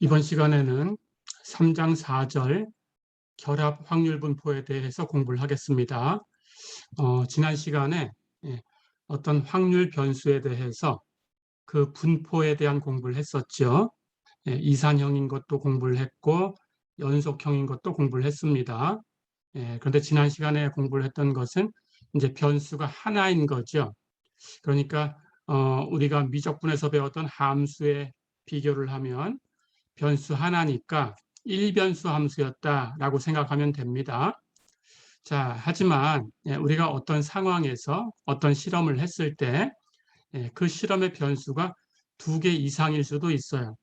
이번 시간에는 3장 4절 결합 확률 분포에 대해서 공부를 하겠습니다. 지난 시간에 어떤 확률 변수에 대해서 그 분포에 대한 공부를 했었죠. 이산형인 것도 공부를 했고 연속형인 것도 공부를 했습니다. 그런데 지난 시간에 공부를 했던 것은 이제 변수가 하나인 거죠. 그러니까 우리가 미적분에서 배웠던 함수에 비교를 하면 변수 하나니까 1변수 함수였다라고 생각하면 됩니다. 자, 하지만 우리가 어떤 상황에서 어떤 실험을 했을 때 그 실험의 변수가 2개 이상일 수도 있어요.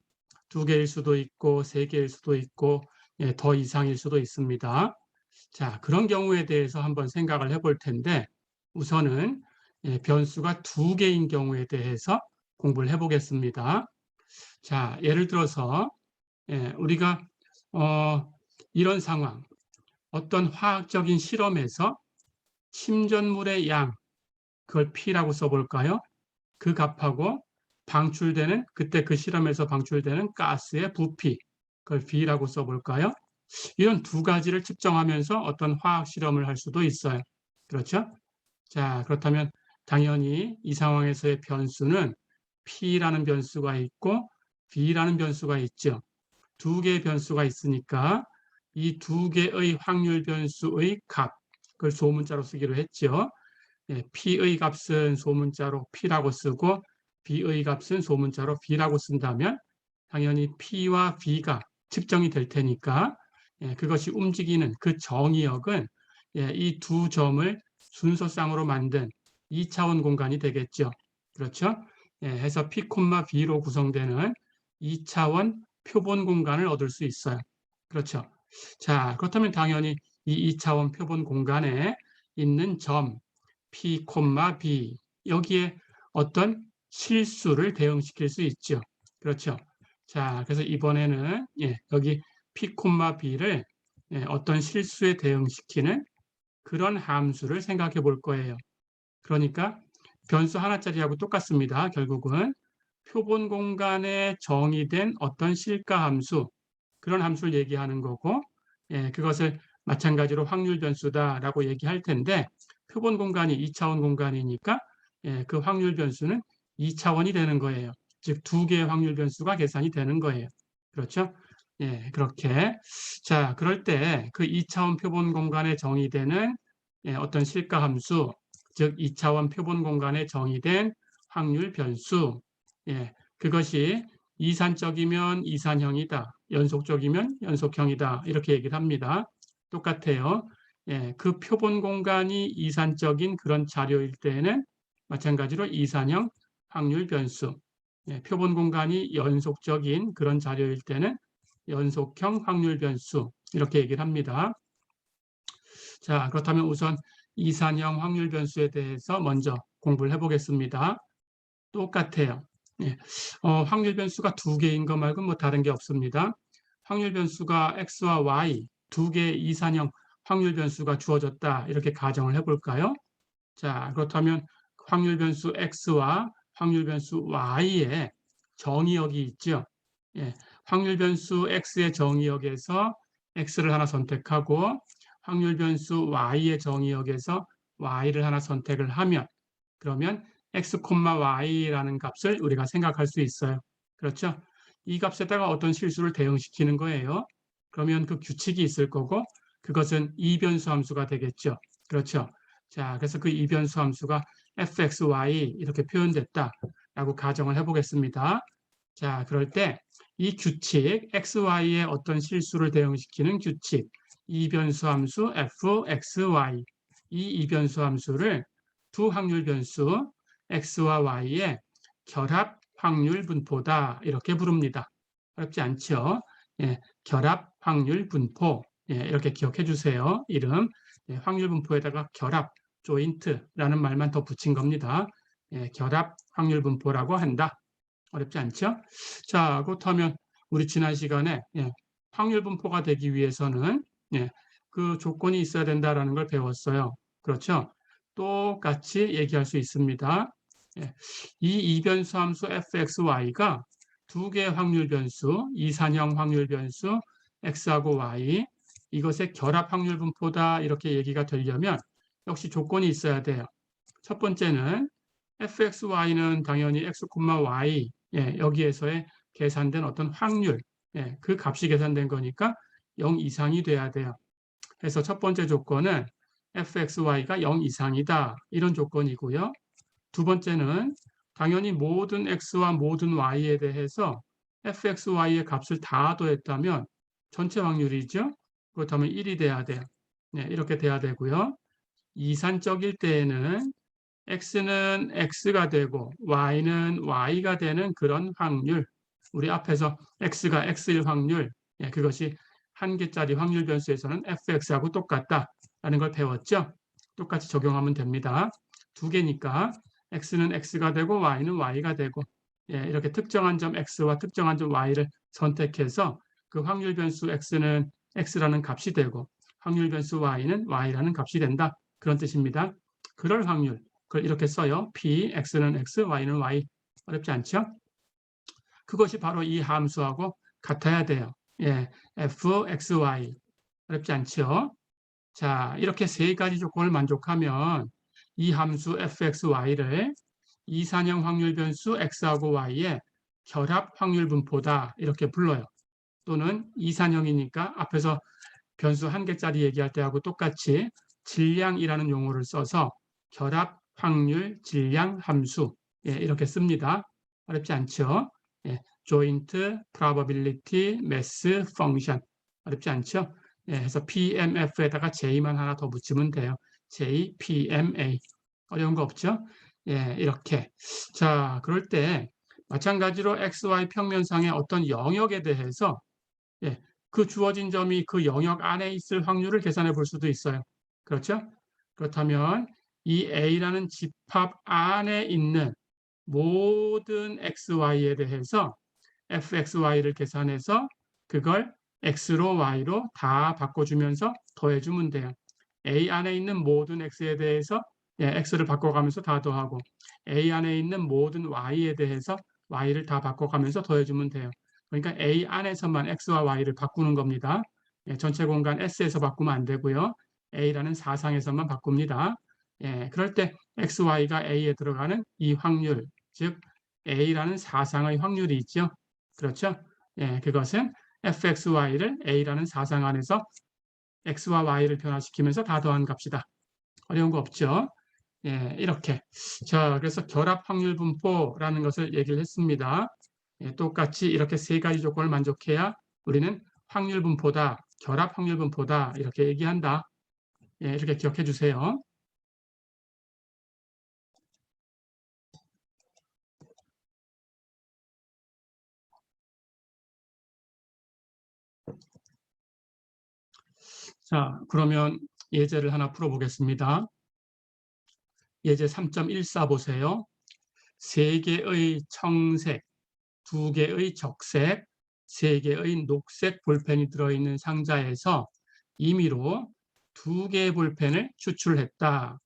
2개일 수도 있고 3개일 수도 있고 더 이상일 수도 있습니다. 자, 그런 경우에 대해서 한번 생각을 해볼 텐데 우선은 변수가 2개인 경우에 대해서 공부를 해보겠습니다. 자, 예를 들어서 우리가 이런 상황, 어떤 화학적인 실험에서 침전물의 양, 그걸 P라고 써볼까요? 그 값하고 방출되는, 그때 그 실험에서 방출되는 가스의 부피, 그걸 V라고 써볼까요? 이런 두 가지를 측정하면서 어떤 화학 실험을 할 수도 있어요. 그렇죠? 자, 그렇다면 당연히 이 상황에서의 변수는 P라는 변수가 있고 V라는 변수가 있죠. 2개의 변수가 있으니까 이 2개의 확률 변수의 값, 그걸 소문자로 쓰기로 했죠. P의 값은 소문자로 P라고 쓰고 V의 값은 소문자로 V라고 쓴다면 당연히 P와 V가 측정이 될 테니까 그것이 움직이는 그 정의역은 이 두 점을 순서쌍으로 만든 2차원 공간이 되겠죠. 그렇죠? 해서 P, V로 구성되는 2차원 표본 공간을 얻을 수 있어요. 그렇죠? 자, 그렇다면 당연히 이 2차원 표본 공간에 있는 점 P, B 여기에 어떤 실수를 대응시킬 수 있죠. 그렇죠? 자, 그래서 이번에는 여기 P, B를 어떤 실수에 대응시키는 그런 함수를 생각해 볼 거예요. 그러니까 변수 하나짜리하고 똑같습니다. 결국은 표본 공간에 정의된 어떤 실가 함수, 그런 함수를 얘기하는 거고 그것을 마찬가지로 확률 변수다라고 얘기할 텐데 표본 공간이 2차원 공간이니까 그 확률 변수는 2차원이 되는 거예요. 즉 2개의 확률 변수가 계산이 되는 거예요. 그렇죠? 그렇게. 자, 그럴 때 그 2차원 표본 공간에 정의되는 어떤 실가 함수, 즉 2차원 표본 공간에 정의된 확률 변수, 그것이 이산적이면 이산형이다, 연속적이면 연속형이다 이렇게 얘기를 합니다. 똑같아요. 그 표본 공간이 이산적인 그런 자료일 때에는 마찬가지로 이산형 확률 변수, 표본 공간이 연속적인 그런 자료일 때는 연속형 확률 변수 이렇게 얘기를 합니다. 자, 그렇다면 우선 이산형 확률 변수에 대해서 먼저 공부를 해보겠습니다. 똑같아요. 확률 변수가 2개인 것 말고 뭐 다른 게 없습니다. 확률 변수가 x와 y 2개의 이산형 확률 변수가 주어졌다 이렇게 가정을 해볼까요? 자, 그렇다면 확률 변수 x와 확률 변수 y의 정의역이 있죠. 확률 변수 x의 정의역에서 x를 하나 선택하고 확률 변수 y의 정의역에서 y를 하나 선택을 하면 그러면 x, y라는 값을 우리가 생각할 수 있어요. 그렇죠? 이 값에다가 어떤 실수를 대응시키는 거예요. 그러면 그 규칙이 있을 거고 그것은 이변수 함수가 되겠죠. 그렇죠? 자, 그래서 그 이변수 함수가 fxy 이렇게 표현됐다라고 가정을 해보겠습니다. 자, 그럴 때 이 규칙, xy의 어떤 실수를 대응시키는 규칙, 이변수 함수 fxy, 이 이변수 함수를 두 확률 변수 x와 y의 결합 확률 분포다 이렇게 부릅니다. 어렵지 않죠? 결합 확률 분포 이렇게 기억해 주세요. 이름 확률 분포에다가 결합, 조인트라는 말만 더 붙인 겁니다. 결합 확률 분포라고 한다. 어렵지 않죠? 자, 그렇다면 우리 지난 시간에 확률 분포가 되기 위해서는 그 조건이 있어야 된다는 걸 배웠어요. 그렇죠? 똑같이 얘기할 수 있습니다. 이 이변수 함수 fxy가 두 개의 확률 변수, 이산형 확률 변수 x하고 y, 이것의 결합 확률 분포다 이렇게 얘기가 되려면 역시 조건이 있어야 돼요. 첫 번째는 fxy는 당연히 x, y 여기에서의 계산된 어떤 확률, 그 값이 계산된 거니까 0 이상이 돼야 돼요. 그래서 첫 번째 조건은 fxy가 0 이상이다 이런 조건이고요. 두 번째는 당연히 모든 x와 모든 y에 대해서 fxy의 값을 다 더했다면 전체 확률이죠. 그렇다면 1이 돼야 돼요. 이렇게 돼야 되고요. 이산적일 때에는 x는 x가 되고 y는 y가 되는 그런 확률, 우리 앞에서 x가 x일 확률, 그것이 한 개짜리 확률 변수에서는 fx하고 똑같다라는 걸 배웠죠. 똑같이 적용하면 됩니다. 두 개니까 x는 x가 되고 y는 y가 되고, 이렇게 특정한 점 x와 특정한 점 y를 선택해서 그 확률 변수 x는 x라는 값이 되고 확률 변수 y는 y라는 값이 된다. 그런 뜻입니다. 그럴 확률, 그걸 이렇게 써요. p, x는 x, y는 y. 어렵지 않죠? 그것이 바로 이 함수하고 같아야 돼요. f, x, y. 어렵지 않죠? 자, 이렇게 세 가지 조건을 만족하면 이 함수 fxy를 이산형 확률 변수 x하고 y의 결합 확률 분포다 이렇게 불러요. 또는 이산형이니까 앞에서 변수 한 개짜리 얘기할 때하고 똑같이 질량이라는 용어를 써서 결합 확률 질량 함수 이렇게 씁니다. 어렵지 않죠? joint probability mass function 어렵지 않죠? 그래서 PMF에다가 J만 하나 더 붙이면 돼요. J, PMA 어려운 거 없죠? 이렇게. 자, 그럴 때 마찬가지로 XY 평면상의 어떤 영역에 대해서 그 주어진 점이 그 영역 안에 있을 확률을 계산해 볼 수도 있어요. 그렇죠? 그렇다면 이 A라는 집합 안에 있는 모든 XY에 대해서 fxy를 계산해서 그걸 x로 y로 다 바꿔주면서 더해주면 돼요. A 안에 있는 모든 x에 대해서 x를 바꿔가면서 다 더하고 A 안에 있는 모든 y에 대해서 y를 다 바꿔가면서 더해주면 돼요. 그러니까 A 안에서만 x와 y를 바꾸는 겁니다. 전체 공간 S에서 바꾸면 안 되고요. A라는 사상에서만 바꿉니다. 그럴 때 x, y가 A에 들어가는 이 확률, 즉 A라는 사상의 확률이 있죠. 그렇죠? 그것은 fxy를 A라는 사상 안에서 x와 y를 변화시키면서 다 더한 값이다. 어려운 거 없죠? 이렇게. 자, 그래서 결합 확률 분포라는 것을 얘기를 했습니다. 똑같이 이렇게 세 가지 조건을 만족해야 우리는 확률 분포다, 결합 확률 분포다 이렇게 얘기한다. 이렇게 기억해 주세요. 자, 그러면 예제를 하나 풀어보겠습니다. 예제 3.14 보세요. 3개의 청색, 2개의 적색, 3개의 녹색 볼펜이 들어있는 상자에서 임의로 2개의 볼펜을 추출했다.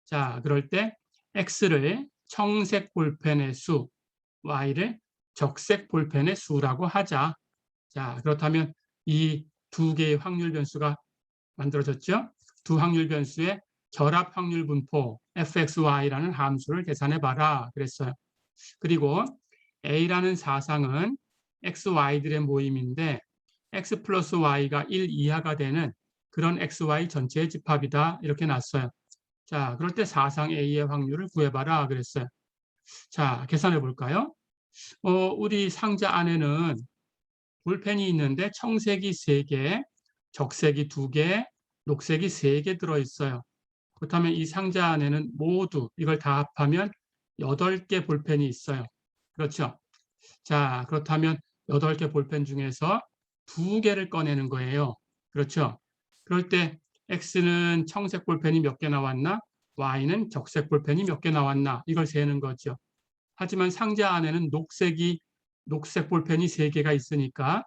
자, 그럴 때 X를 청색 볼펜의 수, Y를 적색 볼펜의 수라고 하자. 자, 그렇다면 이 두 개의 확률 변수가 만들어졌죠? 두 확률 변수의 결합 확률 분포 fxy라는 함수를 계산해 봐라 그랬어요. 그리고 A라는 사상은 XY들의 모임인데 X 플러스 Y가 1 이하가 되는 그런 XY 전체의 집합이다 이렇게 놨어요. 자, 그럴 때 사상 A의 확률을 구해봐라 그랬어요. 자, 계산해 볼까요? 우리 상자 안에는 볼펜이 있는데 청색이 3개, 적색이 2개, 녹색이 3개 들어있어요. 그렇다면 이 상자 안에는 모두 이걸 다 합하면 8개 볼펜이 있어요. 그렇죠? 자, 그렇다면 8개 볼펜 중에서 2개를 꺼내는 거예요. 그렇죠? 그럴 때 X는 청색 볼펜이 몇 개 나왔나? Y는 적색 볼펜이 몇 개 나왔나? 이걸 세는 거죠. 하지만 상자 안에는 녹색 볼펜이 3개가 있으니까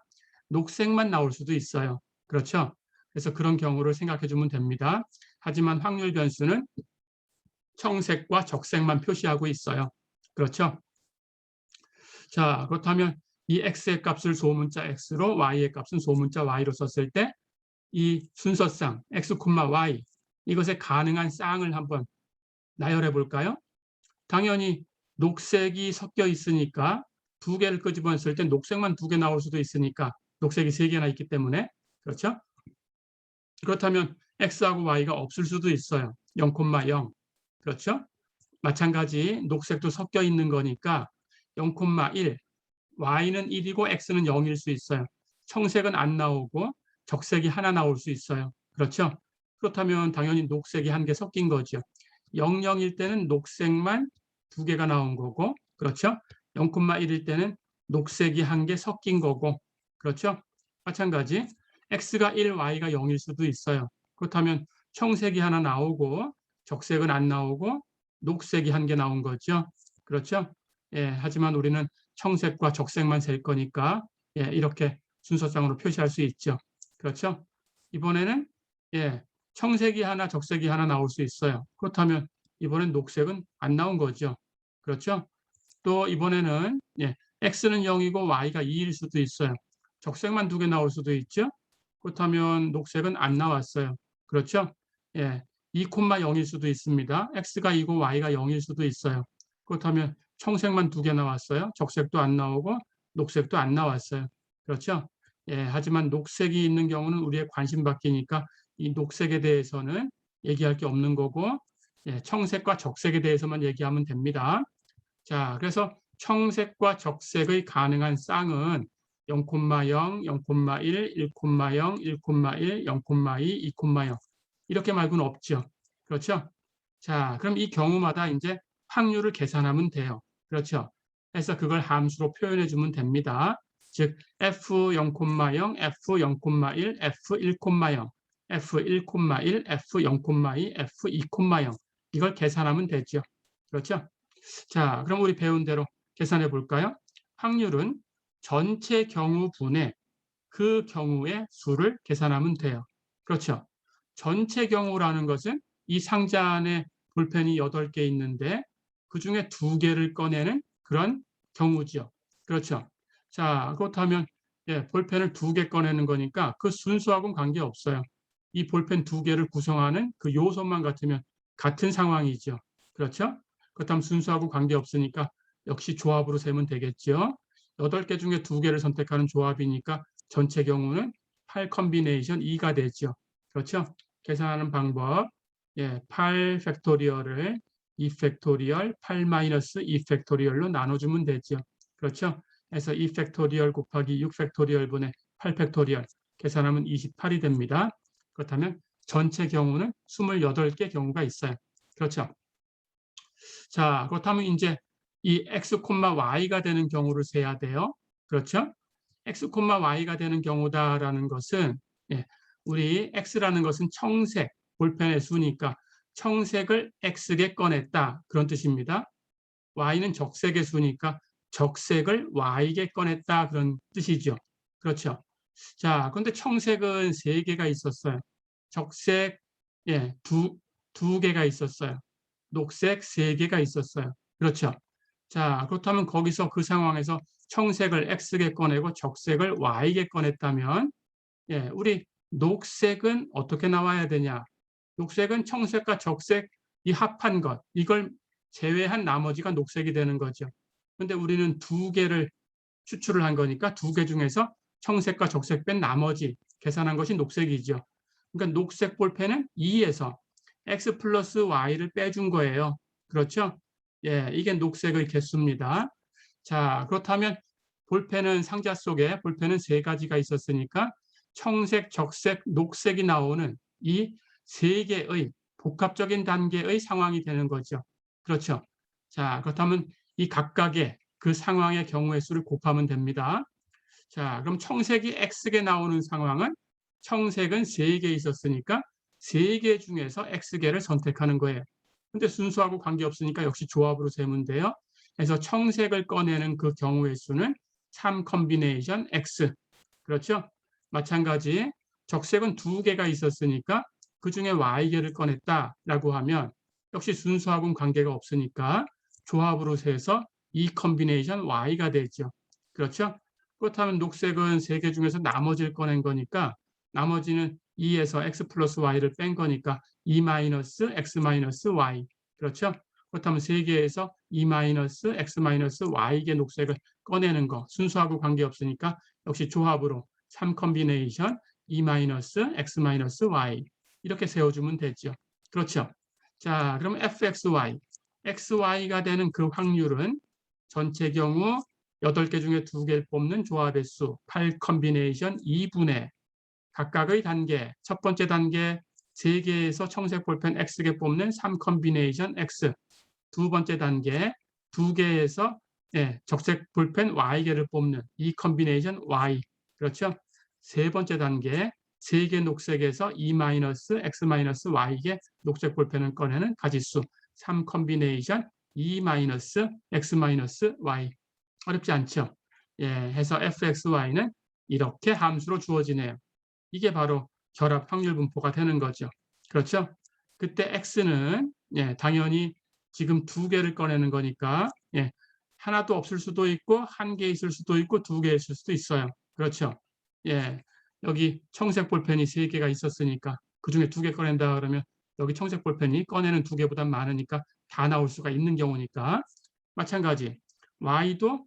녹색만 나올 수도 있어요. 그렇죠? 그래서 그런 경우를 생각해 주면 됩니다. 하지만 확률 변수는 청색과 적색만 표시하고 있어요. 그렇죠? 자, 그렇다면 이 x의 값을 소문자 x로 y의 값은 소문자 y로 썼을 때 이 순서상 x, y 이것의 가능한 쌍을 한번 나열해 볼까요? 당연히 녹색이 섞여 있으니까 두 개를 끄집어냈을 때 녹색만 두 개 나올 수도 있으니까 녹색이 세 개나 있기 때문에 그렇죠? 그렇다면 x하고 y가 없을 수도 있어요. 0,0 그렇죠? 마찬가지 녹색도 섞여 있는 거니까 0,1 y는 1이고 x는 0일 수 있어요. 청색은 안 나오고 적색이 하나 나올 수 있어요. 그렇죠? 그렇다면 당연히 녹색이 한 개 섞인 거죠. 00일 때는 녹색만 두 개가 나온 거고 그렇죠? 0,1일 때는 녹색이 한 개 섞인 거고 그렇죠? 마찬가지 x가 1, y가 0일 수도 있어요. 그렇다면 청색이 하나 나오고 적색은 안 나오고 녹색이 한 개 나온 거죠. 그렇죠? 예, 하지만 우리는 청색과 적색만 셀 거니까 예, 이렇게 순서상으로 표시할 수 있죠. 그렇죠? 이번에는 예, 청색이 하나, 적색이 하나 나올 수 있어요. 그렇다면 이번엔 녹색은 안 나온 거죠. 그렇죠? 또 이번에는 예, x는 0이고 y가 2일 수도 있어요. 적색만 두 개 나올 수도 있죠. 그렇다면 녹색은 안 나왔어요. 그렇죠? 예, 2,0일 수도 있습니다. x가 2고 y가 0일 수도 있어요. 그렇다면 청색만 두 개 나왔어요. 적색도 안 나오고 녹색도 안 나왔어요. 그렇죠? 예, 하지만 녹색이 있는 경우는 우리의 관심 바뀌니까 이 녹색에 대해서는 얘기할 게 없는 거고 예, 청색과 적색에 대해서만 얘기하면 됩니다. 자, 그래서 청색과 적색의 가능한 쌍은 0,0, 0,1, 1,0, 1,1, 0,2, 2,0 이렇게 말고는 없죠. 그렇죠? 자, 그럼 이 경우마다 이제 확률을 계산하면 돼요. 그렇죠? 그래서 그걸 함수로 표현해 주면 됩니다. 즉 f0,0, f0,1, f1,0, f1,1, f0,2, f2,0 이걸 계산하면 되죠. 그렇죠? 자, 그럼 우리 배운 대로 계산해 볼까요? 확률은 전체 경우분의 그 경우의 수를 계산하면 돼요. 그렇죠? 전체 경우라는 것은 이 상자 안에 볼펜이 8개 있는데 그중에 2개를 꺼내는 그런 경우죠. 그렇죠? 자, 그렇다면 예, 볼펜을 2개 꺼내는 거니까 그 순수하고는 관계없어요. 이 볼펜 2개를 구성하는 그 요소만 같으면 같은 상황이죠. 그렇죠? 그렇다면 순수하고 관계없으니까 역시 조합으로 세면 되겠죠. 8개 중에 2개를 선택하는 조합이니까 전체 경우는 8 컨비네이션 2가 되죠. 그렇죠? 계산하는 방법. 예, 8 팩토리얼을 2 팩토리얼, 8 마이너스 2 팩토리얼로 나눠주면 되죠. 그렇죠? 그래서 2 팩토리얼 곱하기 6 팩토리얼분의 8 팩토리얼 계산하면 28이 됩니다. 그렇다면 전체 경우는 28개 경우가 있어요. 그렇죠? 자, 그렇다면 이제 이 x, y가 되는 경우를 세야 돼요. 그렇죠? x, y가 되는 경우다라는 것은 예, 우리 x라는 것은 청색, 볼펜의 수니까 청색을 x에 꺼냈다 그런 뜻입니다. y는 적색의 수니까 적색을 y에 꺼냈다 그런 뜻이죠. 그렇죠? 자, 그런데 청색은 3개가 있었어요. 적색 예, 두 개가 있었어요. 녹색 3개가 있었어요. 그렇죠? 자, 그렇다면 거기서 그 상황에서 청색을 X에 꺼내고 적색을 Y에 꺼냈다면 예, 우리 녹색은 어떻게 나와야 되냐? 녹색은 청색과 적색 이 합한 것, 이걸 제외한 나머지가 녹색이 되는 거죠. 그런데 우리는 2개를 추출을 한 거니까 2개 중에서 청색과 적색 뺀 나머지 계산한 것이 녹색이죠. 그러니까 녹색 볼펜은 2에서 x 플러스 y를 빼준 거예요. 그렇죠? 예, 이게 녹색의 개수입니다. 자, 그렇다면 볼펜은 상자 속에 볼펜은 3가지가 있었으니까 청색, 적색, 녹색이 나오는 이 3개의 복합적인 단계의 상황이 되는 거죠. 그렇죠? 자, 그렇다면 이 각각의 그 상황의 경우의 수를 곱하면 됩니다. 자, 그럼 청색이 X개 나오는 상황은 청색은 3개 있었으니까 3개 중에서 X개를 선택하는 거예요. 근데 순수하고 관계없으니까 역시 조합으로 세면 돼요. 그래서 청색을 꺼내는 그 경우의 수는 3 컨비네이션 X. 그렇죠? 마찬가지 적색은 2개가 있었으니까 그 중에 Y개를 꺼냈다라고 하면 역시 순수하고는 관계가 없으니까 조합으로 세서 2 컨비네이션 Y가 되죠. 그렇죠? 그렇다면 녹색은 3개 중에서 나머지를 꺼낸 거니까 나머지는 2에서 x 플러스 y를 뺀 거니까 2 마이너스 x 마이너스 y. 그렇죠? 그렇다면 3개에서 2 마이너스 x 마이너스 y의 녹색을 꺼내는 거 순수하고 관계없으니까 역시 조합으로 3 컨비네이션 2 마이너스 x 마이너스 y 이렇게 세워주면 되죠. 그렇죠? 자, 그럼 fxy, xy가 되는 그 확률은 전체 경우 8개 중에 2개를 뽑는 조합의 수 8 컨비네이션 2분의 각각의 단계, 첫 번째 단계 3개에서 청색 볼펜 X개 뽑는 3 컨비네이션 X, 두 번째 단계 2개에서 적색 볼펜 Y개를 뽑는 2 컨비네이션 Y, 그렇죠? 세 번째 단계 3개 녹색에서 2-X-Y개 녹색 볼펜을 꺼내는 가지수 3 컨비네이션 2-X-Y. 어렵지 않죠? 해서 fxy는 이렇게 함수로 주어지네요. 이게 바로 결합 확률 분포가 되는 거죠. 그렇죠? 그때 x는 당연히 지금 2개를 꺼내는 거니까 하나도 없을 수도 있고 1개 있을 수도 있고 2개 있을 수도 있어요. 그렇죠? 여기 청색 볼펜이 3개가 있었으니까 그중에 2개 꺼낸다 그러면 여기 청색 볼펜이 꺼내는 2개보다 많으니까 다 나올 수가 있는 경우니까 마찬가지 y도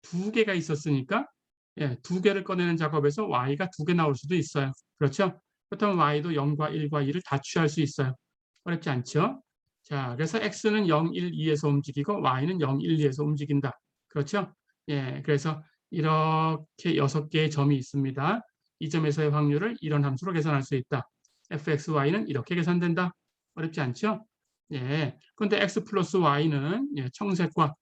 2개가 있었으니까 2개를 꺼내는 작업에서 y가 2개 나올 수도 있어요. 그렇죠? 그렇다면 y도 0과 1과 2를 다 취할 수 있어요. 어렵지 않죠? 자, 그래서 x는 0, 1, 2에서 움직이고 y는 0, 1, 2에서 움직인다. 그렇죠? 그래서 이렇게 6개의 점이 있습니다. 이 점에서의 확률을 이런 함수로 계산할 수 있다. fxy는 이렇게 계산된다. 어렵지 않죠? 그런데 x 플러스 y는 청색과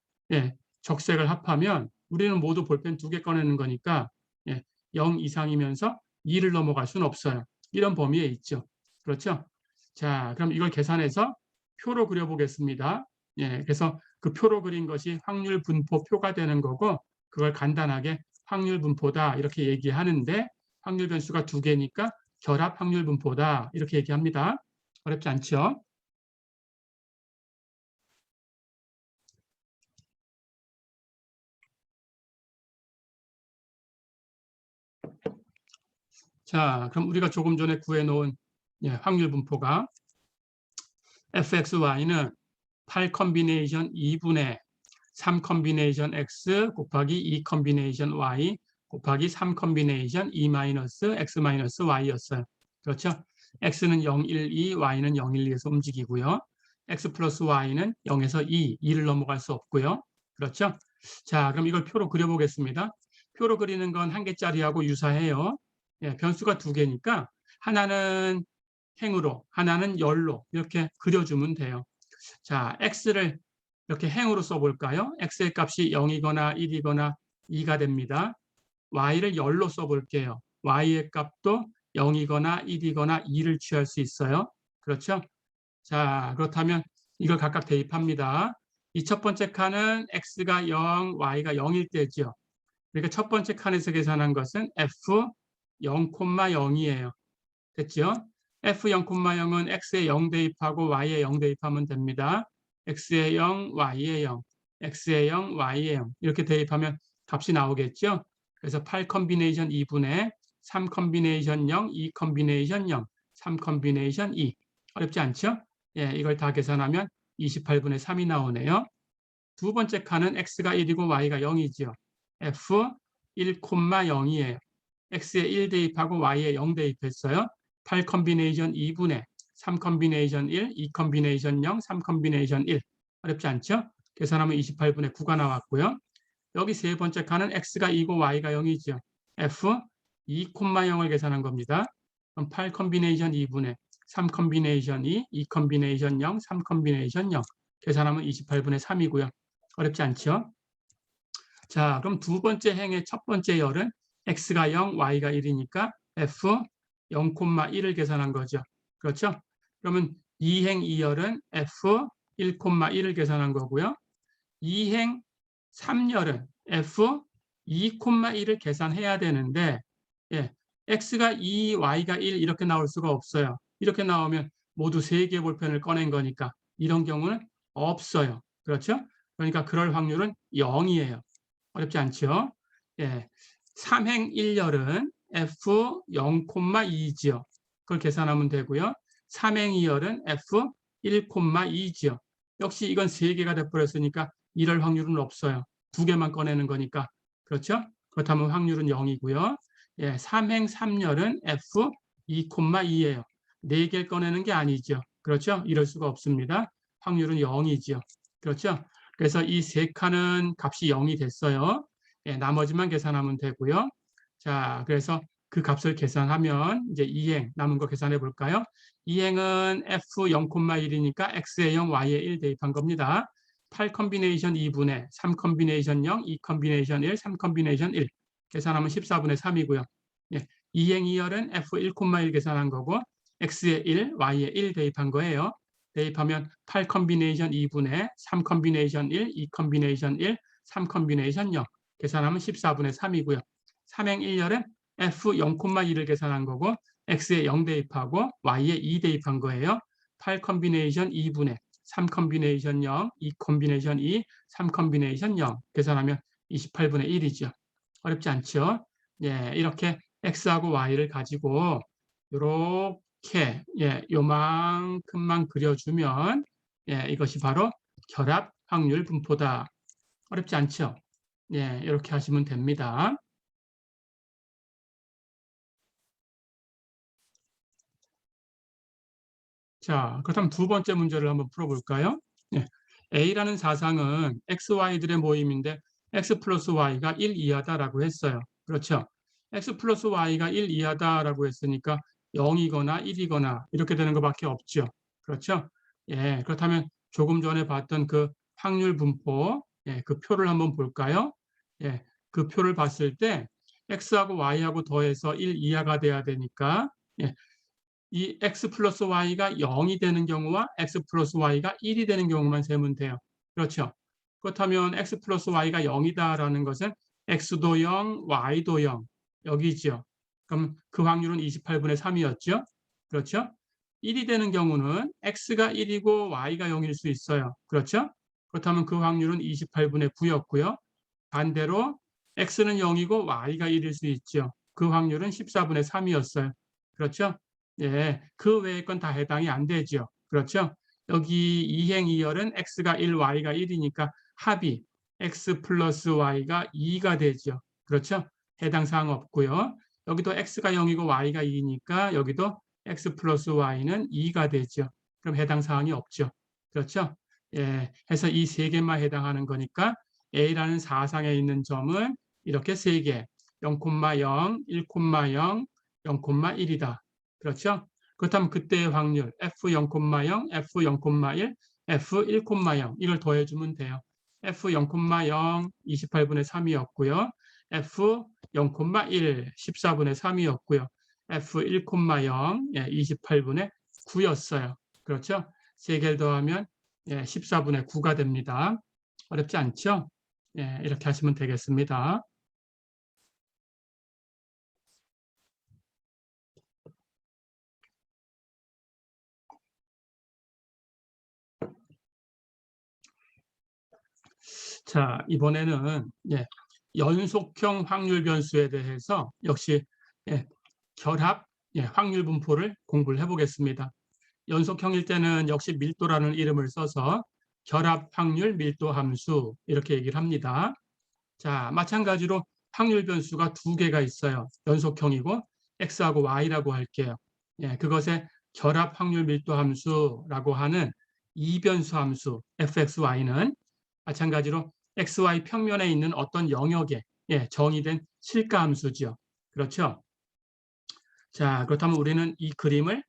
적색을 합하면 우리는 모두 볼펜 2개 꺼내는 거니까 0 이상이면서 2를 넘어갈 수는 없어요. 이런 범위에 있죠. 그렇죠? 자, 그럼 이걸 계산해서 표로 그려보겠습니다. 그래서 그 표로 그린 것이 확률 분포 표가 되는 거고 그걸 간단하게 확률 분포다 이렇게 얘기하는데 확률 변수가 2개니까 결합 확률 분포다 이렇게 얘기합니다. 어렵지 않죠? 자, 그럼 우리가 조금 전에 구해놓은 확률 분포가 fxy는 8 컨비네이션 2분의 3 컨비네이션 x 곱하기 2 컨비네이션 y 곱하기 3 컨비네이션 2 마이너스 x 마이너스 y였어요. 그렇죠? x는 0, 1, 2, y는 0, 1, 2에서 움직이고요. x 플러스 y는 0에서 2를 넘어갈 수 없고요. 그렇죠? 자, 그럼 이걸 표로 그려보겠습니다. 표로 그리는 건 1개짜리하고 유사해요. 변수가 2개니까 하나는 행으로, 하나는 열로 이렇게 그려주면 돼요. 자, x를 이렇게 행으로 써볼까요? x의 값이 0이거나 1이거나 2가 됩니다. y를 열로 써볼게요. y의 값도 0이거나 1이거나 2를 취할 수 있어요. 그렇죠? 자, 그렇다면 이걸 각각 대입합니다. 이 첫 번째 칸은 x가 0, y가 0일 때죠. 그러니까 첫 번째 칸에서 계산한 것은 f 0,0이에요. 됐죠? f0,0은 x에 0 대입하고 y에 0 대입하면 됩니다. x에 0, y에 0, x에 0, y에 0 이렇게 대입하면 값이 나오겠죠? 그래서 8 컨비네이션 2분의 3 컨비네이션 0, 2 컨비네이션 0, 3 컨비네이션 2 어렵지 않죠? 이걸 다 계산하면 28분의 3이 나오네요. 두 번째 칸은 x가 1이고 y가 0이죠. f 1,0이에요. x에 1 대입하고 y에 0 대입했어요. 8 컨비네이션 2분의 3 컨비네이션 1, 2 컨비네이션 0, 3 컨비네이션 1 어렵지 않죠? 계산하면 28분의 9가 나왔고요. 여기 세 번째 칸은 x가 2고 y가 0이죠. f 2,0을 계산한 겁니다. 그럼 8 컨비네이션 2분의 3 컨비네이션 2, 2 컨비네이션 0, 3 컨비네이션 0 계산하면 28분의 3이고요. 어렵지 않죠? 자, 그럼 두 번째 행의 첫 번째 열은 x가 0, y가 1이니까 f 0,1을 계산한 거죠. 그렇죠? 그러면 2행 2열은 f 1,1을 계산한 거고요. 2행 3열은 f 2,1을 계산해야 되는데 x가 2, y가 1 이렇게 나올 수가 없어요. 이렇게 나오면 모두 3개 볼펜을 꺼낸 거니까 이런 경우는 없어요. 그렇죠? 그러니까 그럴 확률은 0이에요. 어렵지 않죠? 삼행 1열은 F 0,2지요. 그걸 계산하면 되고요. 삼행 2열은 F 1,2지요. 역시 이건 3개가 돼버렸으니까 이럴 확률은 없어요. 2개만 꺼내는 거니까. 그렇죠? 그렇다면 확률은 0이고요. 예, 삼행 3열은 F 2,2예요. 4개를 꺼내는 게 아니죠. 그렇죠? 이럴 수가 없습니다. 확률은 0이죠. 그렇죠? 그래서 이 3칸은 값이 0이 됐어요. 예, 나머지만 계산하면 되고요. 자, 그래서 그 값을 계산하면 이제 2행 남은 거 계산해 볼까요? 2행은 F 0,1이니까 X에 0, Y에 1 대입한 겁니다. 8 컨비네이션 2분의 3 컨비네이션 0, 2 컨비네이션 1, 3 컨비네이션 1 계산하면 14분의 3이고요. 예, 2행 2열은 F 1,1 계산한 거고 X에 1, Y에 1 대입한 거예요. 대입하면 8 컨비네이션 2분의 3 컨비네이션 1, 2 컨비네이션 1, 3 컨비네이션 0 계산하면 14분의 3이고요. 3행 1열은 F 0,2를 계산한 거고 X에 0 대입하고 Y에 2 대입한 거예요. 8 컨비네이션 2분의 3 컨비네이션 0, 2 컨비네이션 2, 3 컨비네이션 0 계산하면 28분의 1이죠. 어렵지 않죠? 예, 이렇게 X하고 Y를 가지고 이렇게 요만큼만 그려주면 이것이 바로 결합 확률 분포다. 어렵지 않죠? 예, 이렇게 하시면 됩니다. 자, 그렇다면 두 번째 문제를 한번 풀어볼까요? 예, A라는 사상은 X, Y들의 모임인데 X 플러스 Y가 1 이하다라고 했어요. 그렇죠? X 플러스 Y가 1 이하다라고 했으니까 0이거나 1이거나 이렇게 되는 것밖에 없죠. 그렇죠? 예, 그렇다면 조금 전에 봤던 그 확률 분포, 그 표를 한번 볼까요? 예, 그 표를 봤을 때 X하고 Y하고 더해서 1 이하가 돼야 되니까 예, 이 x 플러스 y가 0이 되는 경우와 x 플러스 y가 1이 되는 경우만 세면 돼요. 그렇죠? 그렇다면 x 플러스 y가 0이다라는 것은 x도 0, y도 0 여기죠. 그럼 그 확률은 28분의 3이었죠. 그렇죠? 1이 되는 경우는 x가 1이고 y가 0일 수 있어요. 그렇죠? 그렇다면 그 확률은 28분의 9였고요. 반대로 x는 0이고 y가 1일 수 있죠. 그 확률은 14분의 3이었어요. 그렇죠? 예, 그 외의 건 다 해당이 안 되죠. 그렇죠? 여기 2행 2열은 x가 1, y가 1이니까 합이 x 플러스 y가 2가 되죠. 그렇죠? 해당 사항 없고요. 여기도 x가 0이고 y가 2니까 여기도 x 플러스 y는 2가 되죠. 그럼 해당 사항이 없죠. 그렇죠? 예, 해서 이 세 개만 해당하는 거니까 A라는 사상에 있는 점은 이렇게 세 개, 0,0, 1,0, 0,1이다. 그렇죠? 그렇다면 그때의 확률 F0,0, F0,1, F1,0 이걸 더해주면 돼요. F0,0 28분의 3이었고요. F0,1 14분의 3이었고요. F1,0 28분의 9였어요. 그렇죠? 세 개를 더하면 14분의 9가 됩니다. 어렵지 않죠? 이렇게 하시면 되겠습니다. 자, 이번에는 연속형 확률 변수에 대해서 역시 결합 확률 분포를 공부를 해보겠습니다. 연속형일 때는 역시 밀도라는 이름을 써서 결합 확률 밀도 함수 이렇게 얘기를 합니다. 자, 마찬가지로 확률 변수가 2개가 있어요. 연속형이고 x하고 y라고 할게요. 그것의 결합 확률 밀도 함수라고 하는 이변수 함수 fxy는 마찬가지로 xy 평면에 있는 어떤 영역에 정의된 실가 함수죠. 그렇죠? 자, 그렇다면 우리는 이 그림을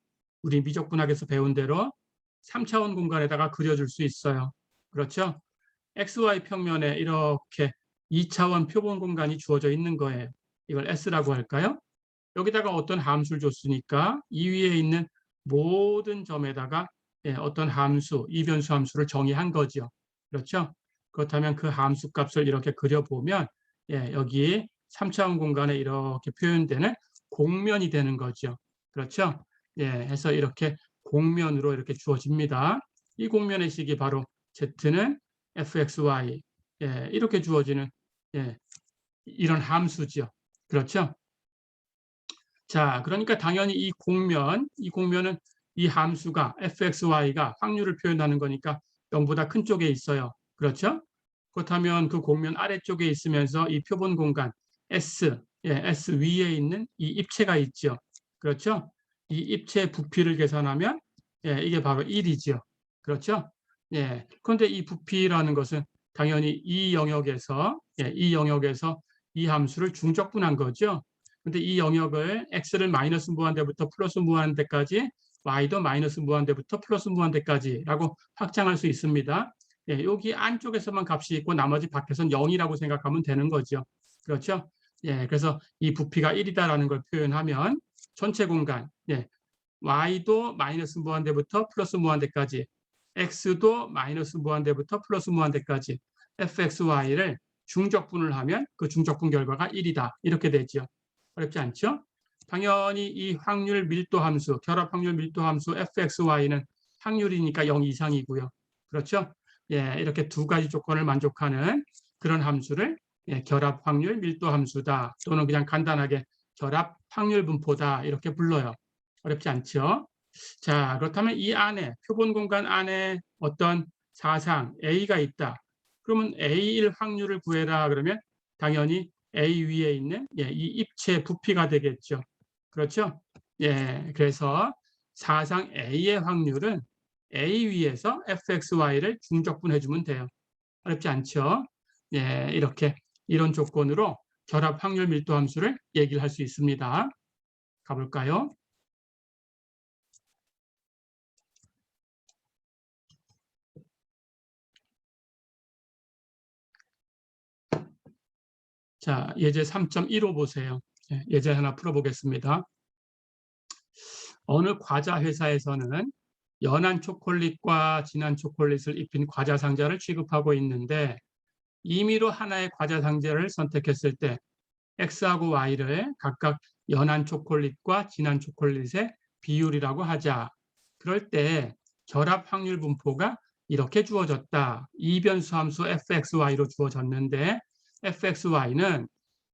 우리 미적분학에서 배운 대로 3차원 공간에다가 그려줄 수 있어요. 그렇죠? XY 평면에 이렇게 2차원 표본 공간이 주어져 있는 거예요. 이걸 S라고 할까요? 여기다가 어떤 함수를 줬으니까 이 위에 있는 모든 점에다가 어떤 함수, 이변수 함수를 정의한 거죠. 그렇죠? 그렇다면 그 함수 값을 이렇게 그려보면 여기 3차원 공간에 이렇게 표현되는 공면이 되는 거죠. 그렇죠? 해서 이렇게 공면으로 이렇게 주어집니다. 이 공면의 식이 바로 Z는 fxy 이렇게 주어지는 이런 함수죠. 그렇죠? 자, 그러니까 당연히 이 공면은 이 함수가 fxy가 확률을 표현하는 거니까 0보다 큰 쪽에 있어요. 그렇죠? 그렇다면 그 공면 아래쪽에 있으면서 이 표본 공간 S, S 위에 있는 이 입체가 있죠. 그렇죠? 이 입체 부피를 계산하면 이게 바로 1이죠. 그렇죠? 그런데 이 부피라는 것은 당연히 이 영역에서 이 함수를 중적분한 거죠. 근데 이 영역을 x를 마이너스 무한대부터 플러스 무한대까지, y도 마이너스 무한대부터 플러스 무한대까지라고 확장할 수 있습니다. 여기 안쪽에서만 값이 있고 나머지 밖에서는 0이라고 생각하면 되는 거죠. 그렇죠? 그래서 이 부피가 1이다라는 걸 표현하면 전체 공간, y도 마이너스 무한대부터 플러스 무한대까지, x도 마이너스 무한대부터 플러스 무한대까지 fxy를 중적분을 하면 그 중적분 결과가 1이다. 이렇게 되죠. 어렵지 않죠? 당연히 이 확률 밀도 함수, 결합 확률 밀도 함수 fxy는 확률이니까 0 이상이고요. 그렇죠? 이렇게 두 가지 조건을 만족하는 그런 함수를 결합 확률 밀도 함수다. 또는 그냥 간단하게 결합 확률 분포다. 이렇게 불러요. 어렵지 않죠? 자, 그렇다면 이 안에, 표본 공간 안에 어떤 사상 A가 있다. 그러면 A1 확률을 구해라. 그러면 당연히 A 위에 있는 이 입체 부피가 되겠죠. 그렇죠? 그래서 사상 A의 확률은 A 위에서 fxy를 중적분해주면 돼요. 어렵지 않죠? 이렇게 이런 조건으로 결합 확률 밀도 함수를 얘기를 할 수 있습니다. 가볼까요? 자, 예제 3.15 보세요. 예제 하나 풀어보겠습니다. 어느 과자 회사에서는 연한 초콜릿과 진한 초콜릿을 입힌 과자 상자를 취급하고 있는데 임의로 하나의 과자 상자를 선택했을 때 X하고 Y를 각각 연한 초콜릿과 진한 초콜릿의 비율이라고 하자. 그럴 때 결합 확률 분포가 이렇게 주어졌다. 이변수 함수 fxy로 주어졌는데 fxy는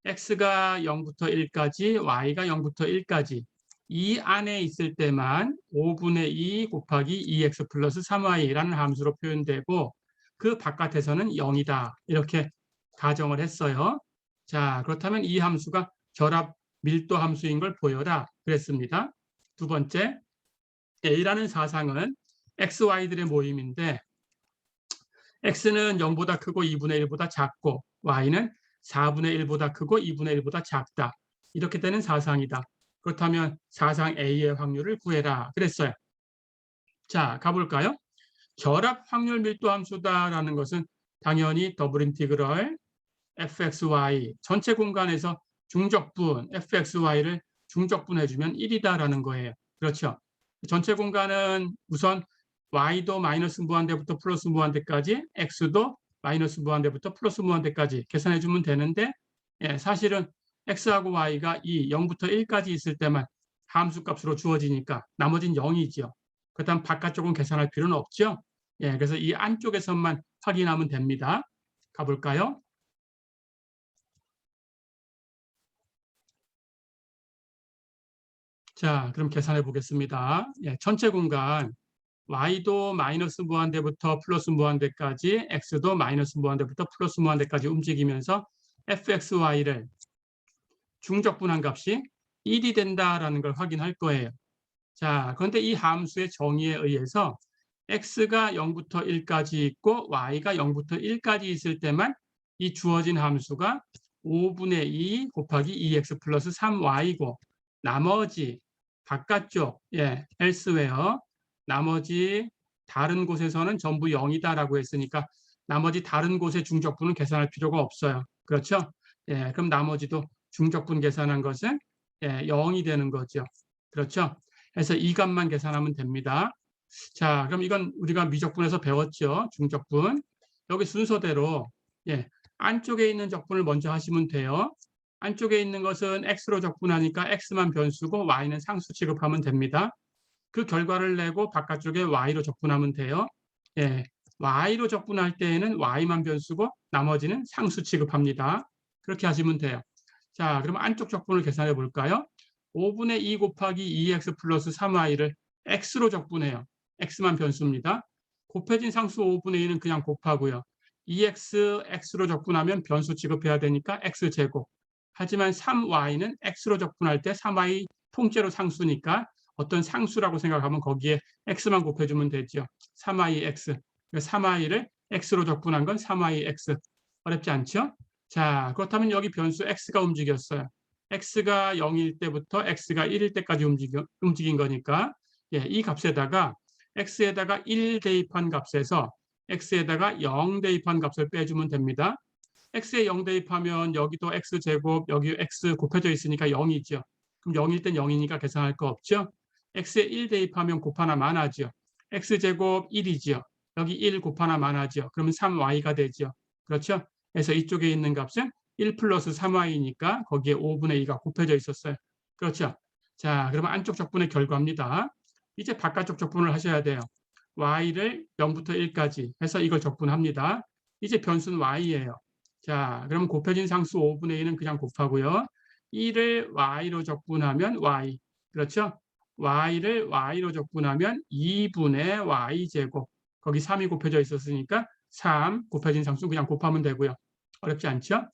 x가 0부터 1까지, y가 0부터 1까지 이 안에 있을 때만 5분의 2 곱하기 2x 플러스 3y라는 함수로 표현되고 그 바깥에서는 0이다. 이렇게 가정을 했어요. 자, 그렇다면 이 함수가 결합 밀도 함수인 걸 보여라 그랬습니다. 두 번째, A라는 사상은 XY들의 모임인데 X는 0보다 크고 2분의 1보다 작고 Y는 4분의 1보다 크고 2분의 1보다 작다. 이렇게 되는 사상이다. 그렇다면 사상 A의 확률을 구해라 그랬어요. 자, 가볼까요? 결합 확률 밀도 함수다라는 것은 당연히 더블 인티그럴 fxy 전체 공간에서 중적분 fxy를 중적분해주면 1이다라는 거예요. 그렇죠? 전체 공간은 우선 y도 마이너스 무한대부터 플러스 무한대까지 x도 마이너스 무한대부터 플러스 무한대까지 계산해주면 되는데 사실은 x하고 y가 이 0부터 1까지 있을 때만 함수값으로 주어지니까 나머지는 0이죠. 그렇다면 바깥쪽은 계산할 필요는 없죠. 그래서 이 안쪽에서만 확인하면 됩니다. 가볼까요? 자, 그럼 계산해 보겠습니다. 전체 공간 y도 마이너스 무한대부터 플러스 무한대까지, x도 마이너스 무한대부터 플러스 무한대까지 움직이면서 fxy를 중적분한 값이 1이 된다라는 걸 확인할 거예요. 자, 그런데 이 함수의 정의에 의해서 x가 0부터 1까지 있고 y가 0부터 1까지 있을 때만 이 주어진 함수가 5분의 2 곱하기 2x 플러스 3y고 나머지 바깥쪽, elsewhere, 나머지 다른 곳에서는 전부 0이다라고 했으니까 나머지 다른 곳의 중적분은 계산할 필요가 없어요. 그렇죠? 그럼 나머지도 중적분 계산한 것은 0이 되는 거죠. 그렇죠? 그래서 이 값만 계산하면 됩니다. 자, 그럼 이건 우리가 미적분에서 배웠죠. 중적분. 여기 순서대로 안쪽에 있는 적분을 먼저 하시면 돼요. 안쪽에 있는 것은 x로 적분하니까 x만 변수고 y는 상수 취급하면 됩니다. 그 결과를 내고 바깥쪽에 y로 적분하면 돼요. y로 적분할 때에는 y만 변수고 나머지는 상수 취급합니다. 그렇게 하시면 돼요. 자, 그럼 안쪽 적분을 계산해 볼까요? 5분의 2 곱하기 2x 플러스 3y를 x로 적분해요. x만 변수입니다. 곱해진 상수 5분의 2는 그냥 곱하고요. 2x, x로 적분하면 변수 취급해야 되니까 x제곱. 하지만 3y는 x로 적분할 때 3y 통째로 상수니까 어떤 상수라고 생각하면 거기에 x만 곱해주면 되죠. 3yx. 3y를 x로 적분한 건 3yx. 어렵지 않죠? 자, 그렇다면 여기 변수 x가 움직였어요. x가 0일 때부터 x가 1일 때까지 움직인 거니까 예, 이 값에다가 x에다가 1 대입한 값에서 x에다가 0 대입한 값을 빼주면 됩니다. x에 0 대입하면 여기도 x제곱, 여기 x 곱해져 있으니까 0이죠. 그럼 0일 땐 0이니까 계산할 거 없죠. x에 1 대입하면 곱하나 마나죠. x제곱 1이죠. 여기 1 곱하나 마나죠. 그러면 3y가 되죠. 그렇죠? 그래서 이쪽에 있는 값은 1 플러스 3y니까 거기에 5분의 2가 곱해져 있었어요. 그렇죠? 자, 그러면 안쪽 적분의 결과입니다. 이제 바깥쪽 적분을 하셔야 돼요. y를 0부터 1까지 해서 이걸 적분합니다. 이제 변수는 y예요. 자, 그럼 곱해진 상수 5분의 2는 그냥 곱하고요. 1을 y로 적분하면 y. 그렇죠? y를 y로 적분하면 2분의 y제곱. 거기 3이 곱해져 있었으니까 3 곱해진 상수 그냥 곱하면 되고요. 어렵지 않죠?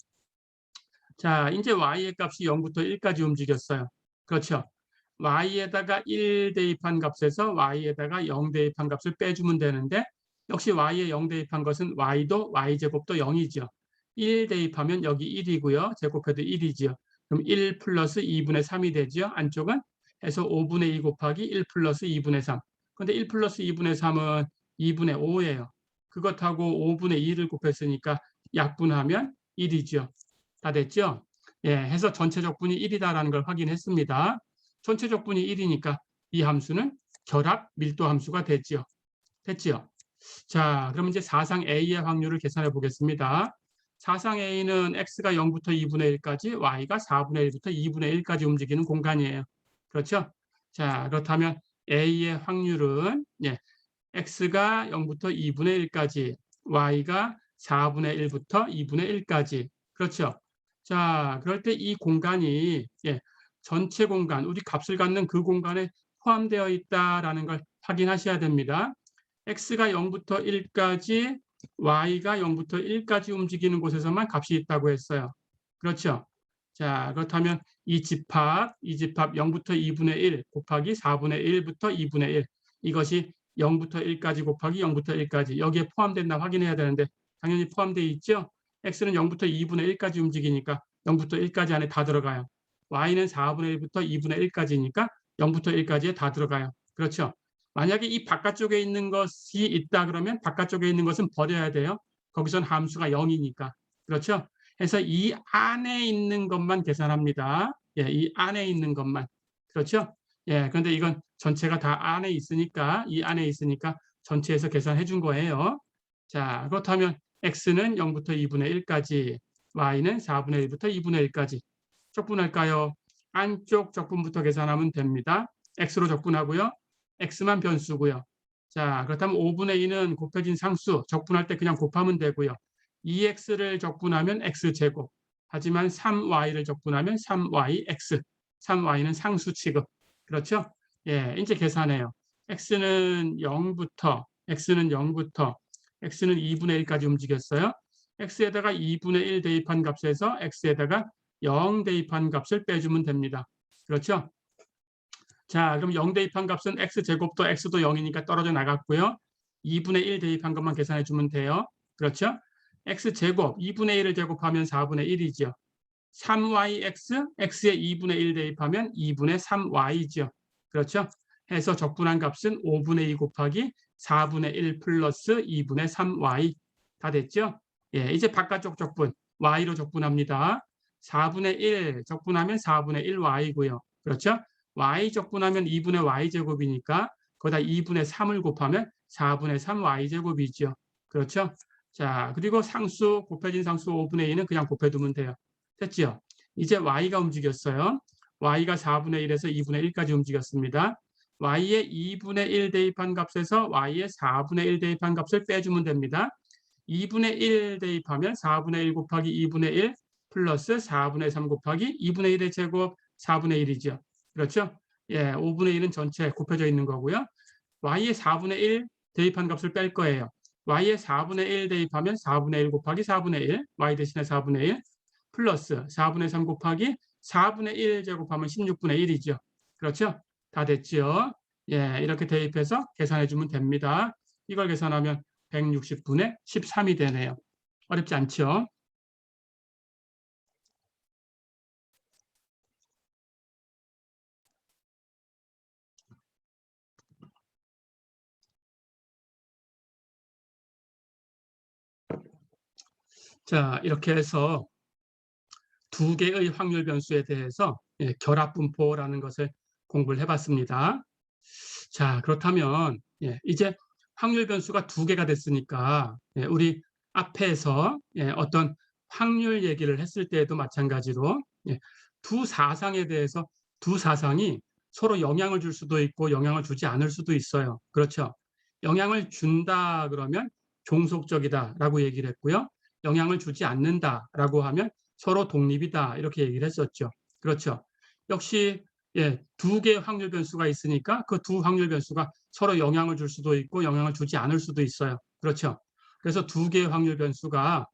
자, 이제 y의 값이 0부터 1까지 움직였어요. 그렇죠? y에다가 1 대입한 값에서 y에다가 0 대입한 값을 빼주면 되는데 역시 y에 0 대입한 것은 y도 y제곱도 0이죠. 1 대입하면 여기 1이고요. 제곱해도 1이죠. 그럼 1 플러스 2분의 3이 되죠. 안쪽은 해서 5분의 2 곱하기 1 플러스 2분의 3. 근데 1 플러스 2분의 3은 2분의 5예요. 그것하고 5분의 2를 곱했으니까 약분하면 1이죠. 다 됐죠? 예, 해서 전체 적분이 1이다라는 걸 확인했습니다. 전체 적분이 1이니까 이 함수는 결합 밀도 함수가 됐죠. 됐죠? 자, 그럼 이제 사상 A의 확률을 계산해 보겠습니다. 사상 A는 X가 0부터 2분의 1까지, Y가 4분의 1부터 2분의 1까지 움직이는 공간이에요. 그렇죠? 자, 그렇다면 A의 확률은 예, X가 0부터 2분의 1까지, Y가 4분의 1부터 2분의 1까지. 그렇죠? 자, 그럴 때 이 공간이 예, 전체 공간, 우리 값을 갖는 그 공간에 포함되어 있다라는 걸 확인하셔야 됩니다. x가 0부터 1까지, y가 0부터 1까지 움직이는 곳에서만 값이 있다고 했어요. 그렇죠? 자, 그렇다면 이 집합 0부터 2분의 1 곱하기 4분의 1부터 2분의 1 이것이 0부터 1까지 곱하기 0부터 1까지 여기에 포함된다 확인해야 되는데 당연히 포함되어 있죠? x는 0부터 2분의 1까지 움직이니까 0부터 1까지 안에 다 들어가요. y는 4분의 1부터 2분의 1까지니까 0부터 1까지에 다 들어가요. 그렇죠? 만약에 이 바깥쪽에 있는 것이 있다 그러면 바깥쪽에 있는 것은 버려야 돼요. 거기선 함수가 0이니까. 그렇죠? 해서 이 안에 있는 것만 계산합니다. 예, 이 안에 있는 것만. 그렇죠? 예, 그런데 이건 전체가 다 안에 있으니까 이 안에 있으니까 전체에서 계산해 준 거예요. 자, 그렇다면 x는 0부터 2분의 1까지, y는 4분의 1부터 2분의 1까지. 적분할까요? 안쪽 적분부터 계산하면 됩니다. x로 적분하고요. x만 변수고요. 자, 그렇다면 5분의 2는 곱해진 상수, 적분할 때 그냥 곱하면 되고요. 2x를 적분하면 x제곱. 하지만 3y를 적분하면 3yx. 3y는 상수 취급. 그렇죠? 예, 이제 계산해요. x는 0부터, x는 2분의 1까지 움직였어요. x에다가 2분의 1 대입한 값에서 x에다가 0 대입한 값을 빼주면 됩니다. 그렇죠? 자, 그럼 0 대입한 값은 x제곱도 x도 0이니까 떨어져 나갔고요. 2분의 1 대입한 것만 계산해 주면 돼요. 그렇죠? x제곱, 2분의 1을 제곱하면 4분의 1이죠. 3yx, x에 2분의 1 대입하면 2분의 3y죠. 그렇죠? 해서 적분한 값은 5분의 2 곱하기 4분의 1 플러스 2분의 3y. 다 됐죠? 예, 이제 바깥쪽 적분, y로 적분합니다. 4분의 1 적분하면 4분의 1y고요. 그렇죠? y 적분하면 2분의 y제곱이니까 거기다 2분의 3을 곱하면 4분의 3y제곱이죠. 그렇죠? 자, 그리고 상수, 곱해진 상수 5분의 2는 그냥 곱해두면 돼요. 됐죠? 이제 y가 움직였어요. y가 4분의 1에서 2분의 1까지 움직였습니다. y에 2분의 1 대입한 값에서 y에 4분의 1 대입한 값을 빼주면 됩니다. 2분의 1 대입하면 4분의 1 곱하기 2분의 1 플러스 4분의 3 곱하기 2분의 1의 제곱 4분의 1이죠. 그렇죠? 예, 5분의 1은 전체 곱해져 있는 거고요. y의 4분의 1 대입한 값을 뺄 거예요. y의 4분의 1 대입하면 4분의 1 곱하기 4분의 1, y 대신에 4분의 1, 플러스 4분의 3 곱하기 4분의 1 제곱하면 16분의 1이죠. 그렇죠? 다 됐죠? 예, 이렇게 대입해서 계산해 주면 됩니다. 이걸 계산하면 160분의 13이 되네요. 어렵지 않죠? 자, 이렇게 해서 두 개의 확률 변수에 대해서 결합 분포라는 것을 공부를 해봤습니다. 자, 그렇다면 이제 확률 변수가 두 개가 됐으니까 우리 앞에서 어떤 확률 얘기를 했을 때에도 마찬가지로 두 사상에 대해서 두 사상이 서로 영향을 줄 수도 있고 영향을 주지 않을 수도 있어요. 그렇죠? 영향을 준다 그러면 종속적이다라고 얘기를 했고요. 영향을 주지 않는다라고 하면 서로 독립이다 이렇게 얘기를 했었죠. 그렇죠? 역시 두 개의 확률 변수가 있으니까 그 두 확률 변수가 서로 영향을 줄 수도 있고 영향을 주지 않을 수도 있어요. 그렇죠? 그래서 두 개의 확률 변수가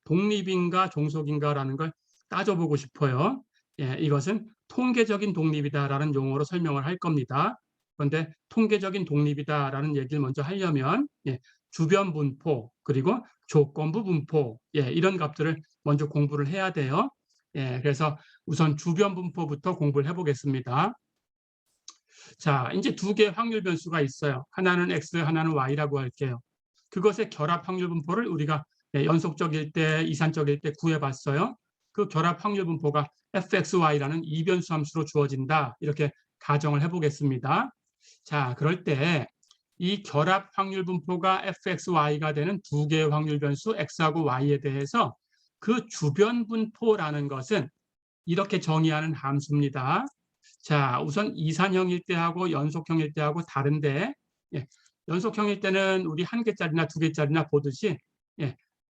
독립인가 종속인가라는 걸 따져보고 싶어요. 이것은 통계적인 독립이다라는 용어로 설명을 할 겁니다. 그런데 통계적인 독립이다라는 얘기를 먼저 하려면 주변 분포 그리고 조건부 분포 이런 값들을 먼저 공부를 해야 돼요. 그래서 우선 주변 분포부터 공부를 해보겠습니다. 자, 이제 두 개의 확률 변수가 있어요. 하나는 x, 하나는 y라고 할게요. 그것의 결합 확률 분포를 우리가 연속적일 때, 이산적일 때 구해봤어요. 그 결합 확률 분포가 fxy라는 이변수 함수로 주어진다. 이렇게 가정을 해보겠습니다. 자, 그럴 때 이 결합 확률 분포가 fxy가 되는 두 개의 확률 변수 x하고 y에 대해서 그 주변 분포라는 것은 이렇게 정의하는 함수입니다. 자, 우선 이산형일 때하고 연속형일 때하고 다른데 연속형일 때는 우리 한 개짜리나 두 개짜리나 보듯이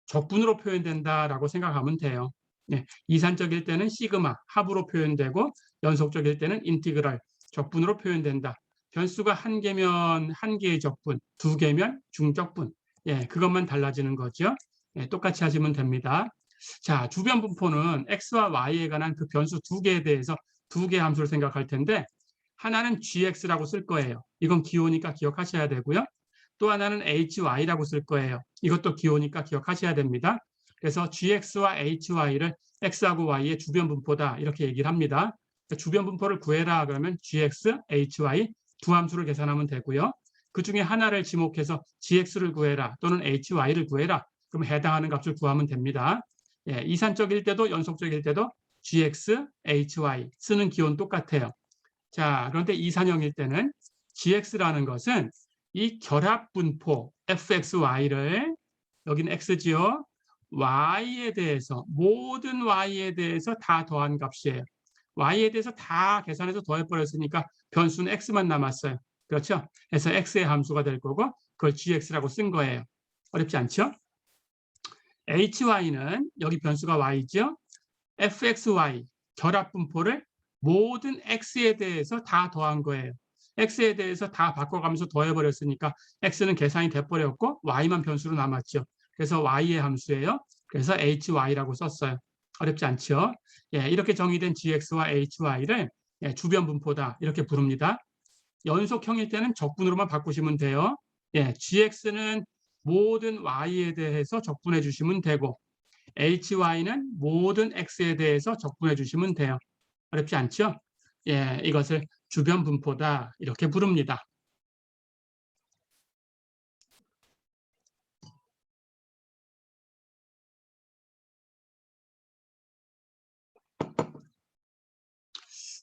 적분으로 표현된다라고 생각하면 돼요. 이산적일 때는 시그마 합으로 표현되고 연속적일 때는 인티그랄 적분으로 표현된다. 변수가 한 개면 한 개의 적분, 두 개면 중적분. 그것만 달라지는 거죠. 똑같이 하시면 됩니다. 자, 주변 분포는 x와 y에 관한 그 변수 두 개에 대해서 두 개의 함수를 생각할 텐데 하나는 gx라고 쓸 거예요. 이건 기호니까 기억하셔야 되고요. 또 하나는 hy라고 쓸 거예요. 이것도 기호니까 기억하셔야 됩니다. 그래서 gx와 hy를 x하고 y의 주변 분포다 이렇게 얘기를 합니다. 주변 분포를 구해라 그러면 gx, hy 두 함수를 계산하면 되고요. 그 중에 하나를 지목해서 gx를 구해라 또는 hy를 구해라. 그럼 해당하는 값을 구하면 됩니다. 이산적일 때도 연속적일 때도 gx, hy 쓰는 기호는 똑같아요. 자, 그런데 이산형일 때는 gx라는 것은 이 결합 분포 fxy를 여기는 x지요. y에 대해서 모든 y에 대해서 다 더한 값이에요. y에 대해서 다 계산해서 더해버렸으니까 변수는 x만 남았어요. 그렇죠? 그래서 x의 함수가 될 거고 그걸 gx라고 쓴 거예요. 어렵지 않죠? hy는 여기 변수가 y죠. fxy 결합 분포를 모든 x에 대해서 다 더한 거예요. x에 대해서 다 바꿔가면서 더해버렸으니까 x는 계산이 돼버렸고 y만 변수로 남았죠. 그래서 y의 함수예요. 그래서 hy라고 썼어요. 어렵지 않죠? 이렇게 정의된 gx와 hy를 주변 분포다 이렇게 부릅니다. 연속형일 때는 적분으로만 바꾸시면 돼요. gx는 모든 y에 대해서 적분해 주시면 되고 hy는 모든 x에 대해서 적분해 주시면 돼요. 어렵지 않죠? 이것을 주변 분포다 이렇게 부릅니다.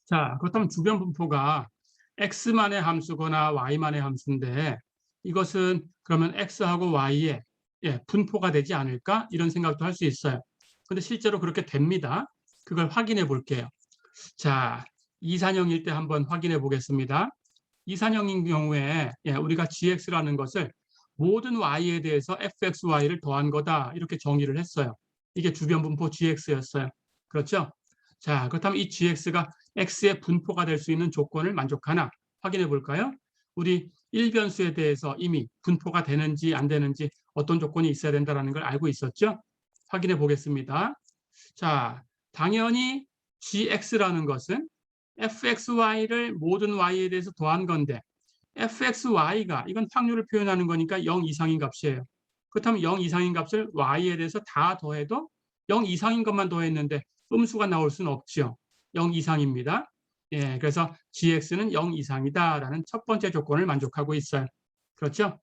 자, 그렇다면 주변 분포가 x만의 함수거나 y만의 함수인데 이것은 그러면 x하고 y의 분포가 되지 않을까? 이런 생각도 할 수 있어요. 근데 실제로 그렇게 됩니다. 그걸 확인해 볼게요. 자, 이산형일 때 한번 확인해 보겠습니다. 이산형인 경우에 우리가 gx라는 것을 모든 y에 대해서 fxy를 더한 거다 이렇게 정의를 했어요. 이게 주변 분포 gx였어요. 그렇죠? 자, 그렇다면 이 gx가 x의 분포가 될 수 있는 조건을 만족하나 확인해 볼까요? 우리 1변수에 대해서 이미 분포가 되는지 안 되는지 어떤 조건이 있어야 된다는 걸 알고 있었죠? 확인해 보겠습니다. 자, 당연히 gx라는 것은 fxy를 모든 y에 대해서 더한 건데 fxy가 이건 확률을 표현하는 거니까 0 이상인 값이에요. 그렇다면 0 이상인 값을 y에 대해서 다 더해도 0 이상인 것만 더했는데 음수가 나올 수는 없죠. 0 이상입니다. 예, 그래서 gx는 0 이상이다라는 첫 번째 조건을 만족하고 있어요. 그렇죠?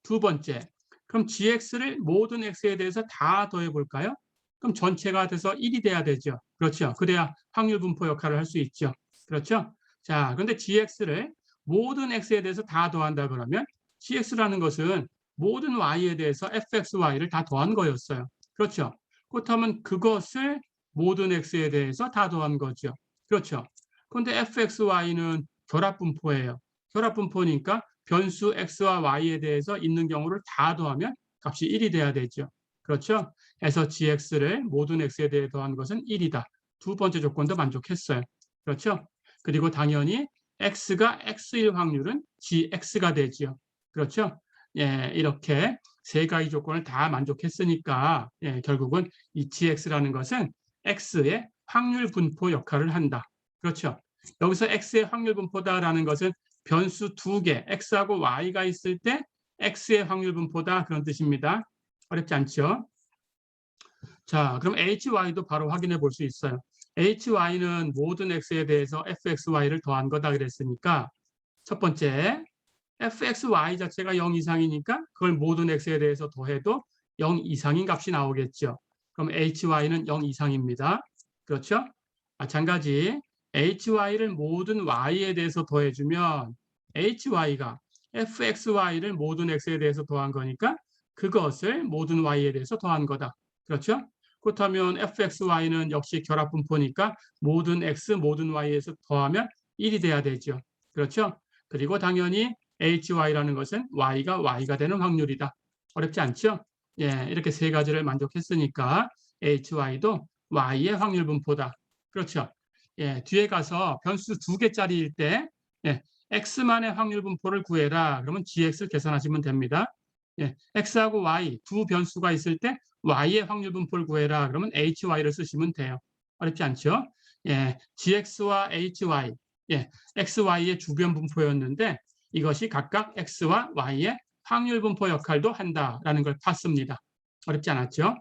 두 번째, 그럼 gx를 모든 x에 대해서 다 더해 볼까요? 그럼 전체가 돼서 1이 돼야 되죠. 그렇죠. 그래야 확률 분포 역할을 할 수 있죠. 그렇죠? 자, 그런데 gx를 모든 x에 대해서 다 더한다 그러면 gx라는 것은 모든 y에 대해서 fxy를 다 더한 거였어요. 그렇죠. 그렇다면 그것을 모든 x에 대해서 다 더한 거죠. 그렇죠. 그런데 fxy는 결합분포예요. 결합분포니까 변수 x와 y에 대해서 있는 경우를 다 더하면 값이 1이 돼야 되죠. 그렇죠. 그래서 gx를 모든 x에 대해 더한 것은 1이다. 두 번째 조건도 만족했어요. 그렇죠. 그리고 당연히 x가 x일 확률은 gx가 되지요. 그렇죠. 예, 이렇게 세 가지 조건을 다 만족했으니까 예, 결국은 이 gx라는 것은 x의 확률 분포 역할을 한다. 그렇죠. 여기서 x의 확률 분포다라는 것은 변수 두 개, x하고 y가 있을 때 x의 확률 분포다 그런 뜻입니다. 어렵지 않죠? 자, 그럼 hy도 바로 확인해 볼 수 있어요. hy는 모든 x에 대해서 fxy를 더한 거다 그랬으니까 첫 번째, fxy 자체가 0 이상이니까 그걸 모든 x에 대해서 더해도 0 이상인 값이 나오겠죠. 그럼 hy는 0 이상입니다. 그렇죠? 마찬가지 hy를 모든 y에 대해서 더해주면 hy가 fxy를 모든 x에 대해서 더한 거니까 그것을 모든 y에 대해서 더한 거다. 그렇죠? 그렇다면 fxy는 역시 결합분포니까 모든 x, 모든 y에서 더하면 1이 돼야 되죠. 그렇죠? 그리고 당연히 hy라는 것은 y가 되는 확률이다. 어렵지 않죠? 예, 이렇게 세 가지를 만족했으니까 hy도 y의 확률 분포다. 그렇죠? 예, 뒤에 가서 변수 두 개짜리일 때 예, x만의 확률 분포를 구해라. 그러면 gx를 계산하시면 됩니다. 예, x하고 y 두 변수가 있을 때 y의 확률 분포를 구해라. 그러면 hy를 쓰시면 돼요. 어렵지 않죠? 예, gx와 hy, 예, xy의 주변 분포였는데 이것이 각각 x와 y의 확률 분포 역할도 한다라는 걸 봤습니다. 어렵지 않았죠?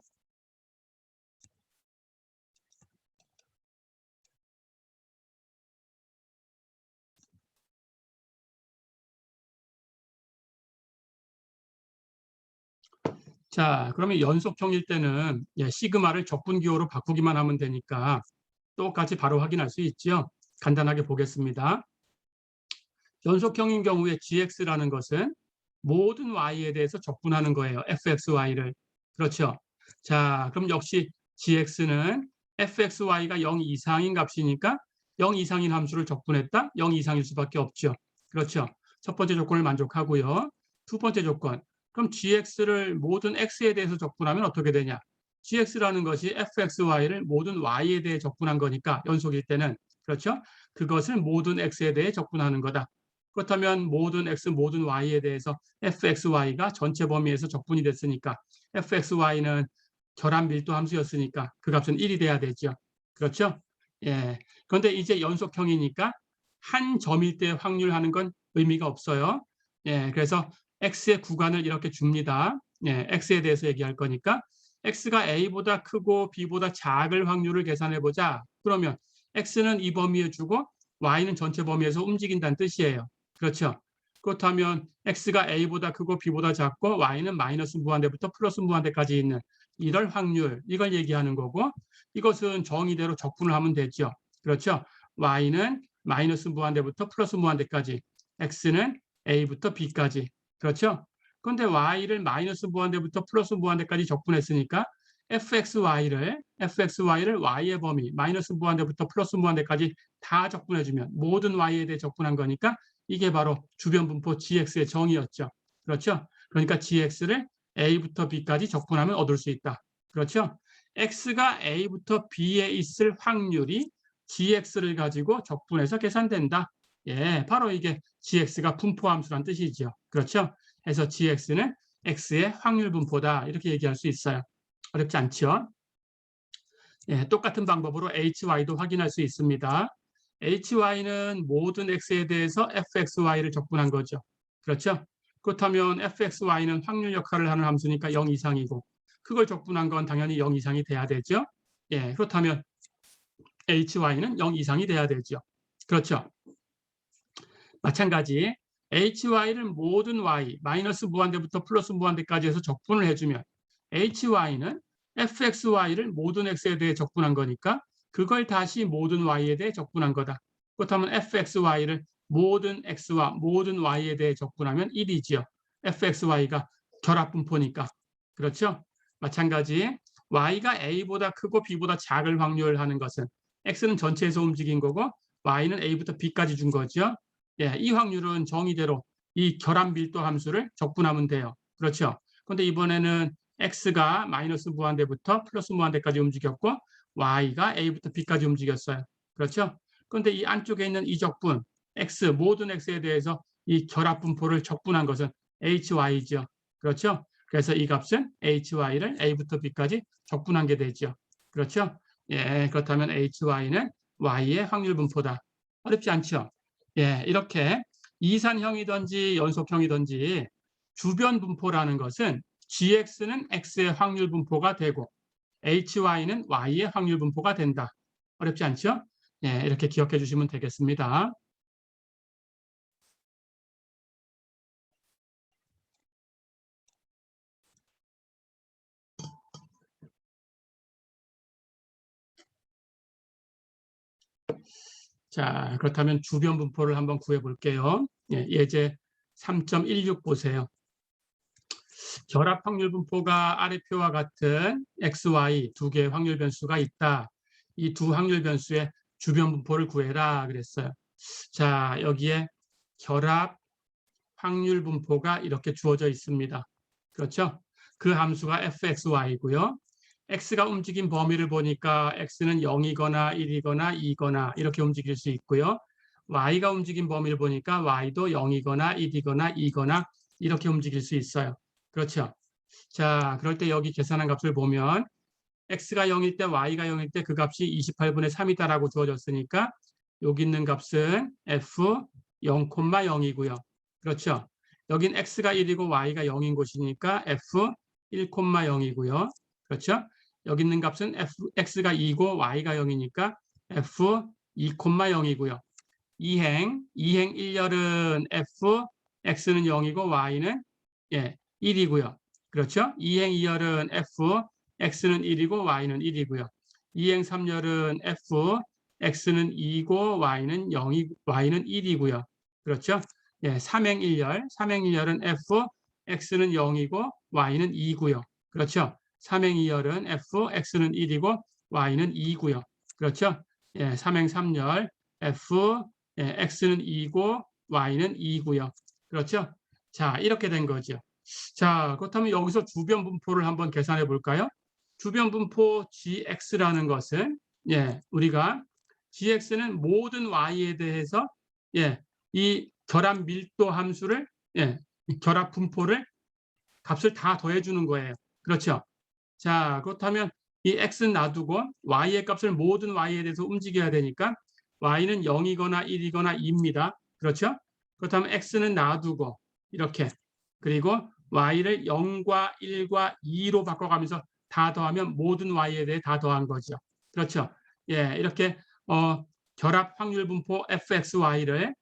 자, 그러면 연속형일 때는 예, 시그마를 적분기호로 바꾸기만 하면 되니까 똑같이 바로 확인할 수 있죠. 간단하게 보겠습니다. 연속형인 경우에 gx라는 것은 모든 y에 대해서 적분하는 거예요. fxy를. 그렇죠. 자, 그럼 역시 gx는 fxy가 0 이상인 값이니까 0 이상인 함수를 적분했다? 0 이상일 수밖에 없죠. 그렇죠. 첫 번째 조건을 만족하고요. 두 번째 조건. 그럼 gx를 모든 x에 대해서 적분하면 어떻게 되냐? gx라는 것이 fxy를 모든 y에 대해 적분한 거니까 연속일 때는 그렇죠? 그것을 모든 x에 대해 적분하는 거다. 그렇다면 모든 x, 모든 y에 대해서 fxy가 전체 범위에서 적분이 됐으니까 fxy는 결합 밀도 함수였으니까 그 값은 1이 돼야 되죠. 그렇죠? 예. 그런데 이제 연속형이니까 한 점일 때 확률하는 건 의미가 없어요. 예. 그래서 x의 구간을 이렇게 줍니다. 예. x에 대해서 얘기할 거니까 x가 a보다 크고 b보다 작을 확률을 계산해 보자. 그러면 x는 이 범위에 주고 y는 전체 범위에서 움직인다는 뜻이에요. 그렇죠. 그렇다면 x가 a보다 크고 b보다 작고 y는 마이너스 무한대부터 플러스 무한대까지 있는 이럴 확률, 이걸 얘기하는 거고 이것은 정의대로 적분을 하면 되죠. 그렇죠. y는 마이너스 무한대부터 플러스 무한대까지, x는 a부터 b까지. 그렇죠. 그런데 y를 마이너스 무한대부터 플러스 무한대까지 적분했으니까 fxy를 y의 범위 마이너스 무한대부터 플러스 무한대까지 다 적분해주면 모든 y에 대해 적분한 거니까 이게 바로 주변 분포 gx의 정의였죠. 그렇죠? 그러니까 gx를 a부터 b까지 적분하면 얻을 수 있다. 그렇죠? x가 a부터 b에 있을 확률이 gx를 가지고 적분해서 계산된다. 예, 바로 이게 gx가 분포함수란 뜻이죠. 그렇죠? 그래서 gx는 x의 확률 분포다. 이렇게 얘기할 수 있어요. 어렵지 않죠? 예, 똑같은 방법으로 hy도 확인할 수 있습니다. hy는 모든 x에 대해서 fxy를 적분한 거죠. 그렇죠? 그렇다면 fxy는 확률 역할을 하는 함수니까 0 이상이고 그걸 적분한 건 당연히 0 이상이 돼야 되죠. 예, 그렇다면 hy는 0 이상이 돼야 되죠. 그렇죠? 마찬가지 hy를 모든 y, 마이너스 무한대부터 플러스 무한대까지 해서 적분을 해주면 hy는 fxy를 모든 x에 대해 적분한 거니까 그걸 다시 모든 y에 대해 적분한 거다. 그렇다면 fxy를 모든 x와 모든 y에 대해 적분하면 1이지요. fxy가 결합분포니까. 그렇죠? 마찬가지 y가 a보다 크고 b보다 작을 확률하는 것은 x는 전체에서 움직인 거고 y는 a부터 b까지 준 거죠. 예, 이 확률은 정의대로 이 결합 밀도 함수를 적분하면 돼요. 그렇죠? 그런데 이번에는 x가 마이너스 무한대부터 플러스 무한대까지 움직였고 y가 a부터 b까지 움직였어요. 그렇죠? 그런데 이 안쪽에 있는 이 적분 x 모든 x에 대해서 이 결합 분포를 적분한 것은 hy죠. 그렇죠? 그래서 이 값은 hy를 a부터 b까지 적분한 게 되죠. 그렇죠? 예, 그렇다면 hy는 y의 확률 분포다. 어렵지 않죠? 예, 이렇게 이산형이든지 연속형이든지 주변 분포라는 것은 gx는 x의 확률 분포가 되고 hy는 y의 확률 분포가 된다. 어렵지 않죠? 예, 이렇게 기억해 주시면 되겠습니다. 자, 그렇다면 주변 분포를 한번 구해 볼게요. 예, 예제 3.16 보세요. 결합 확률 분포가 아래 표와 같은 x, y 두 개의 확률 변수가 있다. 이 두 확률 변수의 주변 분포를 구해라 그랬어요. 자, 여기에 결합 확률 분포가 이렇게 주어져 있습니다. 그렇죠? 그 함수가 fxy고요. x가 움직인 범위를 보니까 x는 0이거나 1이거나 2거나 이렇게 움직일 수 있고요. y가 움직인 범위를 보니까 y도 0이거나 1이거나 2거나 이렇게 움직일 수 있어요. 그렇죠? 자, 그럴 때 여기 계산한 값을 보면 x가 0일 때 y가 0일 때 그 값이 28분의 3이다라고 주어졌으니까 여기 있는 값은 f 0,0이고요. 그렇죠? 여긴 x가 1이고 y가 0인 곳이니까 f 1,0이고요. 그렇죠? 여기 있는 값은 x가 2고 y가 0이니까 f 2,0이고요. 이행 1열은 f, x는 0이고 y는 1이고요. 그렇죠? 이행 2열은 f, x는 1이고 y는 1이고요. 이행 3열은 f, x는 2고 y는 1이고요. 그렇죠? 예, 3행 1열, 3행 1열은 f, x는 0이고 y는 2고요. 그렇죠? 3행 2열은 f, x는 1이고 y는 2고요. 그렇죠? 예, 3행 3열 f, x는 2고 y는 2고요. 그렇죠? 자, 이렇게 된 거죠. 자, 그렇다면 여기서 주변 분포를 한번 계산해 볼까요? 주변 분포 gx라는 것은 우리가 gx는 모든 y에 대해서 이 결합 밀도 함수를 결합 분포를 값을 다 더해 주는 거예요. 그렇죠? 자, 그렇다면 이 x는 놔두고 y의 값을 모든 y에 대해서 움직여야 되니까 y는 0이거나 1이거나 2입니다. 그렇죠? 그렇다면 x는 놔두고 이렇게 그리고 y를 0과 1과 2로 바꿔가면서 다 더하면 모든 y에 대해 다 더한 거죠. 그렇죠? 예, 이렇게 결합 확률 분포 fxy를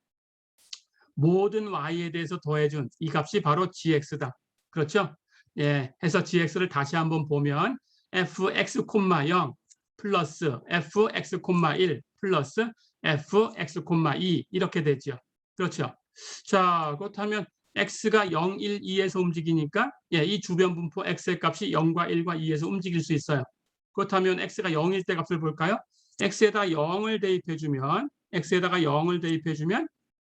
모든 y에 대해서 더해준 이 값이 바로 gx다. 그렇죠? 예, 해서 gx를 다시 한번 보면 fx, 0 플러스 fx, 1 플러스 fx, 2 이렇게 되죠. 그렇죠? 자, 그렇다면 x가 0, 1, 2에서 움직이니까 이 주변 분포 x의 값이 0과 1과 2에서 움직일 수 있어요. 그렇다면 x가 0일 때 값을 볼까요? x에다 0을 대입해주면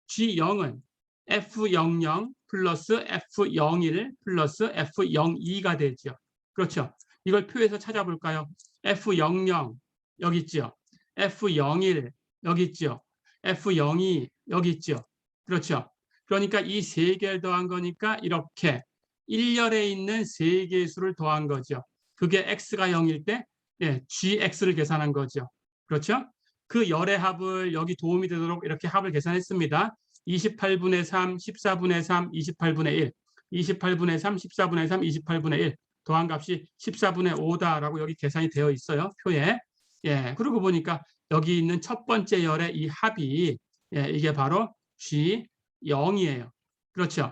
G0은 F00 플러스 F01 플러스 F02가 되죠. 그렇죠. 이걸 표에서 찾아볼까요? F00 여기 있죠. F01 여기 있죠. F02 여기 있죠. 그렇죠. 그러니까 이 세 개를 더한 거니까 이렇게 1열에 있는 세 개의 수를 더한 거죠. 그게 x가 0일 때 예, gx를 계산한 거죠. 그렇죠? 그 열의 합을 여기 도움이 되도록 이렇게 합을 계산했습니다. 28분의 3, 14분의 3, 28분의 1, 28분의 3, 14분의 3, 28분의 1 더한 값이 14분의 5다라고 여기 계산이 되어 있어요. 표에. 예, 그러고 보니까 여기 있는 첫 번째 열의 이 합이 예, 이게 바로 G0이에요. 그렇죠?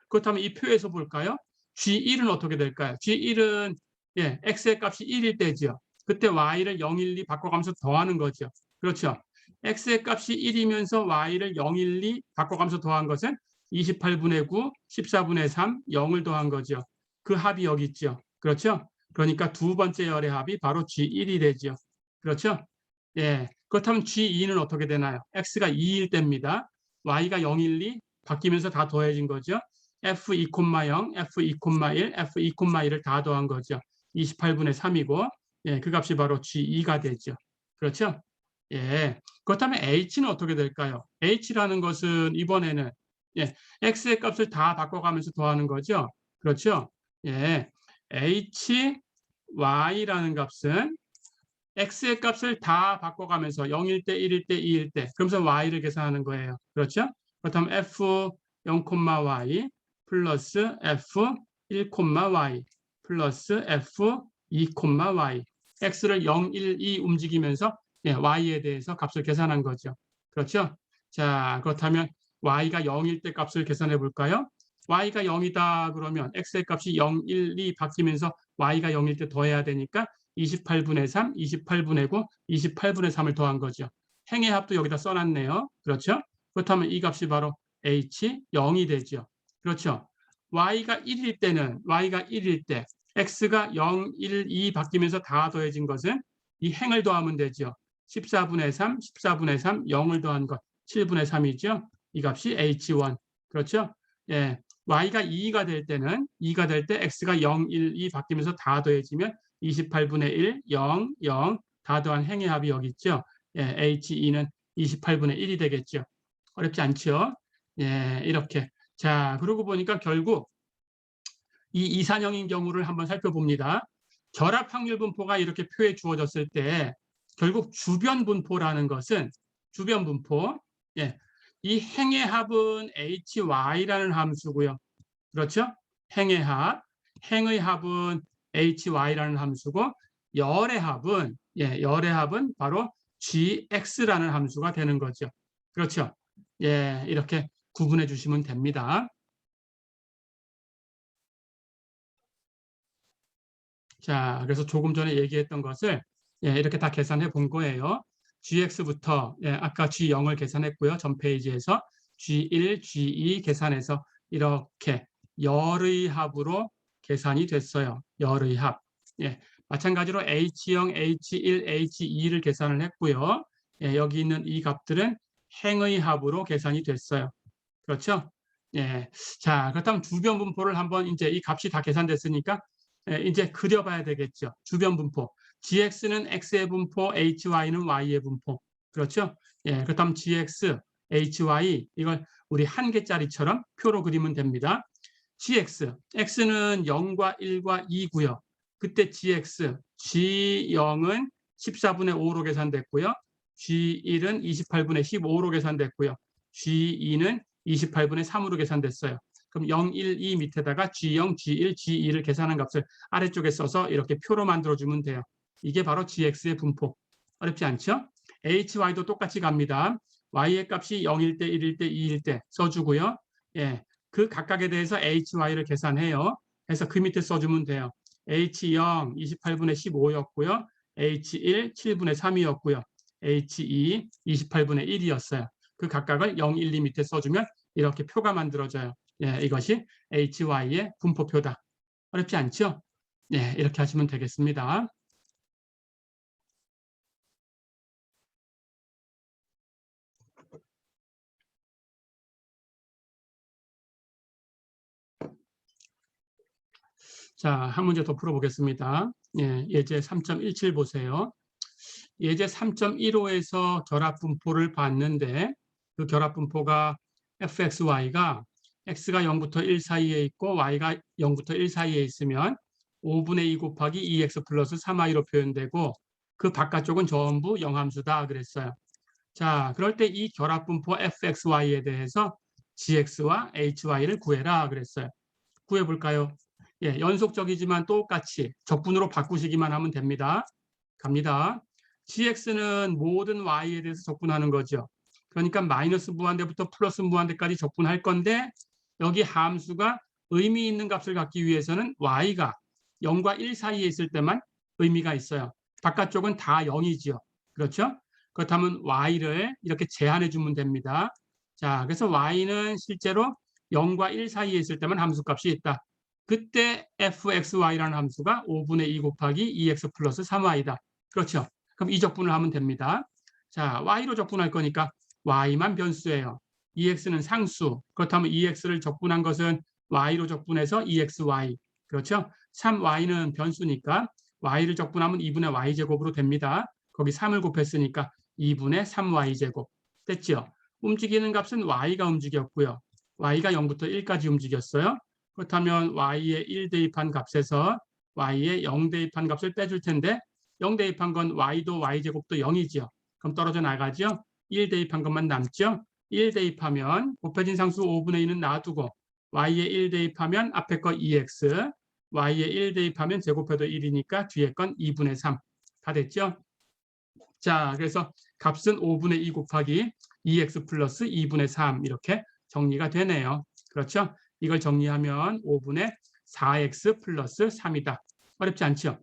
그렇다면 이 표에서 볼까요? G1은 어떻게 될까요? G1은 예, X의 값이 1일 때죠. 그때 Y를 0, 1, 2 바꿔가면서 더하는 거죠. 그렇죠? X의 값이 1이면서 Y를 0, 1, 2 바꿔가면서 더한 것은 28분의 9, 14분의 3, 0을 더한 거죠. 그 합이 여기 있죠. 그렇죠? 그러니까 두 번째 열의 합이 바로 G1이 되죠. 그렇죠? 예. 그렇다면 G2는 어떻게 되나요? X가 2일 때입니다. Y가 0, 1, 2 바뀌면서 다 더해진 거죠. F2, 0, F2, 1, F2, 1을 다 더한 거죠. 28분의 3이고 예, 그 값이 바로 G2가 되죠. 그렇죠? 예. 그렇다면 H는 어떻게 될까요? H라는 것은 이번에는 예, X의 값을 다 바꿔가면서 더하는 거죠. 그렇죠? 예. H, Y라는 값은 x의 값을 다 바꿔가면서 0일 때, 1일 때, 2일 때 그러면서 y를 계산하는 거예요. 그렇죠? 그렇다면 f0, y 플러스 f1, y 플러스 f2, y x를 0, 1, 2 움직이면서 네, y에 대해서 값을 계산한 거죠. 그렇죠? 자, 그렇다면 y가 0일 때 값을 계산해 볼까요? y가 0이다 그러면 x의 값이 0, 1, 2 바뀌면서 y가 0일 때 더해야 되니까 28분의 3, 28분의 9, 28분의 3을 더한 거죠. 행의 합도 여기다 써놨네요. 그렇죠? 그렇다면 이 값이 바로 h 0이 되죠. 그렇죠? y가 1일 때 x가 0, 1, 2 바뀌면서 다 더해진 것은 이 행을 더하면 되죠. 14분의 3, 14분의 3, 0을 더한 것 7분의 3이죠. 이 값이 h1. 그렇죠? 예. y가 2가 될 때는 2가 될 때 x가 0, 1, 2 바뀌면서 다 더해지면 28분의 1, 0, 0 다 더한 행의 합이 여기 있죠. 예, H2는 28분의 1이 되겠죠. 어렵지 않죠? 예, 이렇게. 자, 그러고 보니까 결국 이 이산형인 경우를 한번 살펴봅니다. 결합 확률 분포가 이렇게 표에 주어졌을 때 결국 주변 분포라는 것은 주변 분포, 예, 이 행의 합은 HY라는 함수고요. 그렇죠? 행의 합, 행의 합은 hy라는 함수고 열의 합은 바로 gx라는 함수가 되는 거죠. 그렇죠? 예, 이렇게 구분해 주시면 됩니다. 자, 그래서 조금 전에 얘기했던 것을 예, 이렇게 다 계산해 본 거예요. gx부터 예, 아까 g0을 계산했고요. 전 페이지에서 g1, g2 계산해서 이렇게 열의 합으로 계산이 됐어요. 열의 합. 예, 마찬가지로 H0, H1, H2를 계산을 했고요. 예, 여기 있는 이 값들은 행의 합으로 계산이 됐어요. 그렇죠? 예. 자, 그렇다면 주변 분포를 한번 이제 이 값이 다 계산됐으니까 예, 이제 그려봐야 되겠죠. 주변 분포. gx는 x의 분포, hy는 y의 분포. 그렇죠? 예, 그렇다면 gx, hy 이걸 우리 한 개짜리처럼 표로 그리면 됩니다. gx, x는 0과 1과 2고요. 그때 gx, g0은 14분의 5로 계산됐고요. g1은 28분의 15로 계산됐고요. g2는 28분의 3으로 계산됐어요. 그럼 0, 1, 2 밑에다가 G0, G1, G2를 계산한 값을 아래쪽에 써서 이렇게 표로 만들어주면 돼요. 이게 바로 GX의 분포. 어렵지 않죠? HY도 똑같이 갑니다. Y의 값이 0일 때, 1일 때, 2일 때 써주고요. 예, 그 각각에 대해서 HY를 계산해요. 해서 그 밑에 써주면 돼요. H0, 28분의 15였고요. H1, 7분의 3이었고요. H2, 28분의 1이었어요. 그 각각을 0, 1, 2 밑에 써주면 이렇게 표가 만들어져요. 예, 이것이 HY의 분포표다. 어렵지 않죠? 네, 이렇게 하시면 되겠습니다. 자, 한 문제 더 풀어보겠습니다. 예, 예제 3.17 보세요. 예제 3.15에서 결합분포를 봤는데 그 결합분포가 fxy가 x가 0부터 1 사이에 있고 y가 0부터 1 사이에 있으면 5분의 2 곱하기 2x 플러스 3y로 표현되고 그 바깥쪽은 전부 영함수다 그랬어요. 자, 그럴 때 이 결합분포 fxy에 대해서 gx와 hy를 구해라 그랬어요. 구해볼까요? 예, 연속적이지만 똑같이 적분으로 바꾸시기만 하면 됩니다. 갑니다. gx는 모든 y에 대해서 적분하는 거죠. 그러니까 마이너스 무한대부터 플러스 무한대까지 적분할 건데 여기 함수가 의미 있는 값을 갖기 위해서는 y가 0과 1 사이에 있을 때만 의미가 있어요. 바깥쪽은 다 0이죠. 그렇죠? 그렇다면 y를 이렇게 제한해 주면 됩니다. 자, 그래서 y는 실제로 0과 1 사이에 있을 때만 함수값이 있다. 그때 fxy라는 함수가 5분의 2 곱하기 2x 플러스 3y다. 그렇죠? 그럼 이 적분을 하면 됩니다. 자, y로 적분할 거니까 y만 변수예요. 2x는 상수. 그렇다면 2x를 적분한 것은 y로 적분해서 2xy. 그렇죠? 3y는 변수니까 y를 적분하면 2분의 y제곱으로 됩니다. 거기 3을 곱했으니까 2분의 3y제곱. 됐죠? 움직이는 값은 y가 움직였고요. y가 0부터 1까지 움직였어요. 그렇다면 y에 1 대입한 값에서 y에 0 대입한 값을 빼줄 텐데 0 대입한 건 y도 y제곱도 0이죠. 그럼 떨어져 나가죠. 1 대입한 것만 남죠. 1 대입하면 곱해진 상수 5분의 2는 놔두고 y에 1 대입하면 앞에 거 2x, y에 1 대입하면 제곱해도 1이니까 뒤에 건 2분의 3. 다 됐죠? 자, 그래서 값은 5분의 2 곱하기 2x 플러스 2분의 3 이렇게 정리가 되네요. 그렇죠? 이걸 정리하면 5분의 4x 플러스 3이다. 어렵지 않죠?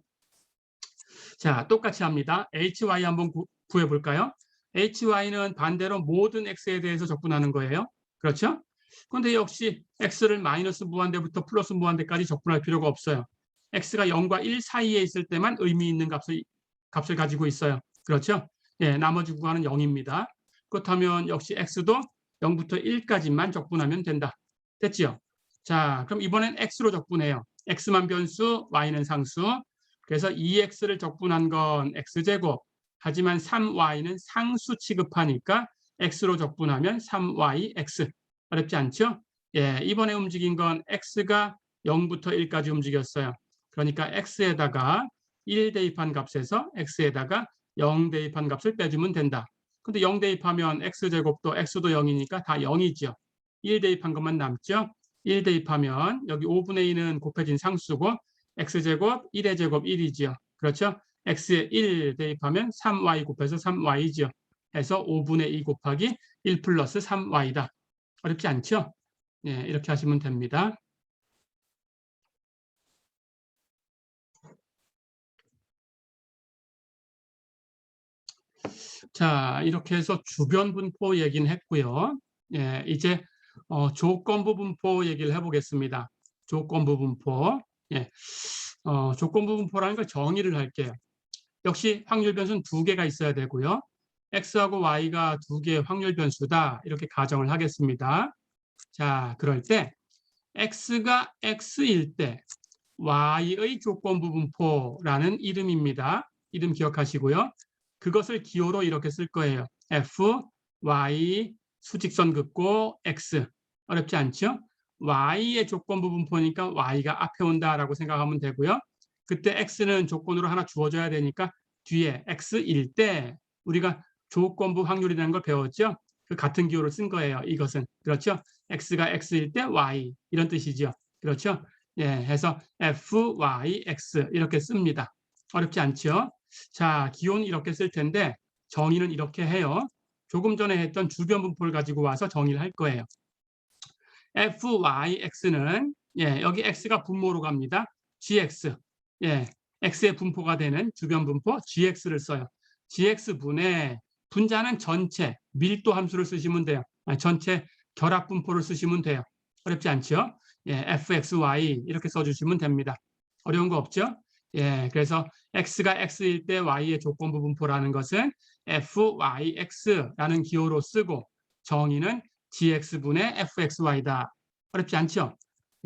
자, 똑같이 합니다. hy 한번 구해볼까요? hy는 반대로 모든 x에 대해서 적분하는 거예요. 그렇죠? 그런데 역시 x를 마이너스 무한대부터 플러스 무한대까지 적분할 필요가 없어요. x가 0과 1 사이에 있을 때만 의미 있는 값을 가지고 있어요. 그렇죠? 예, 나머지 구간은 0입니다. 그렇다면 역시 x도 0부터 1까지만 적분하면 된다. 됐지요? 자, 그럼 이번엔 x로 적분해요. x만 변수, y는 상수. 그래서 2x를 적분한 건 x제곱. 하지만 3y는 상수 취급하니까 x로 적분하면 3yx. 어렵지 않죠? 예, 이번에 움직인 건 x가 0부터 1까지 움직였어요. 그러니까 x에다가 1 대입한 값에서 x에다가 0 대입한 값을 빼주면 된다. 근데 0 대입하면 x제곱도 x도 0이니까 다 0이죠. 1 대입한 것만 남죠. 1 대입하면 여기 5분의 2는 곱해진 상수고 x제곱 1의 제곱 1이죠. 그렇죠? x에 1 대입하면 3y 곱해서 3y죠. 해서 5분의 2 곱하기 1 플러스 3y다. 어렵지 않죠? 예, 이렇게 하시면 됩니다. 자, 이렇게 해서 주변 분포 얘기는 했고요. 예, 이제 조건부 분포 얘기를 해보겠습니다. 조건부 분포. 예, 조건부 분포라는 걸 정의를 할게요. 역시 확률 변수는 2개가 있어야 되고요. x하고 y가 2개의 확률 변수다. 이렇게 가정을 하겠습니다. 자, 그럴 때 x가 x일 때 y의 조건부 분포라는 이름입니다. 이름 기억하시고요. 그것을 기호로 이렇게 쓸 거예요. f, y, 수직선 긋고 x. 어렵지 않죠? y의 조건부 분포니까 y가 앞에 온다라고 생각하면 되고요. 그때 x는 조건으로 하나 주어져야 되니까 뒤에 x일 때 우리가 조건부 확률이라는 걸 배웠죠? 그 같은 기호를 쓴 거예요. 이것은. 그렇죠? x가 x일 때 y 이런 뜻이죠. 그렇죠? 예, 해서 f, y, x 이렇게 씁니다. 어렵지 않죠? 자, 기호는 이렇게 쓸 텐데 정의는 이렇게 해요. 조금 전에 했던 주변 분포를 가지고 와서 정의를 할 거예요. f, y, x는 예, 여기 x가 분모로 갑니다. gx. 예, x의 분포가 되는 주변 분포 gx를 써요. gx분의 분자는 전체 밀도 함수를 쓰시면 돼요. 아니, 전체 결합 분포를 쓰시면 돼요. 어렵지 않죠? 예, fxy 이렇게 써주시면 됩니다. 어려운 거 없죠? 예, 그래서 x가 x일 때 y의 조건부 분포라는 것은 fyx라는 기호로 쓰고 정의는 gx분의 fxy다. 어렵지 않죠?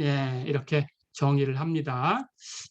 예, 이렇게 정의를 합니다.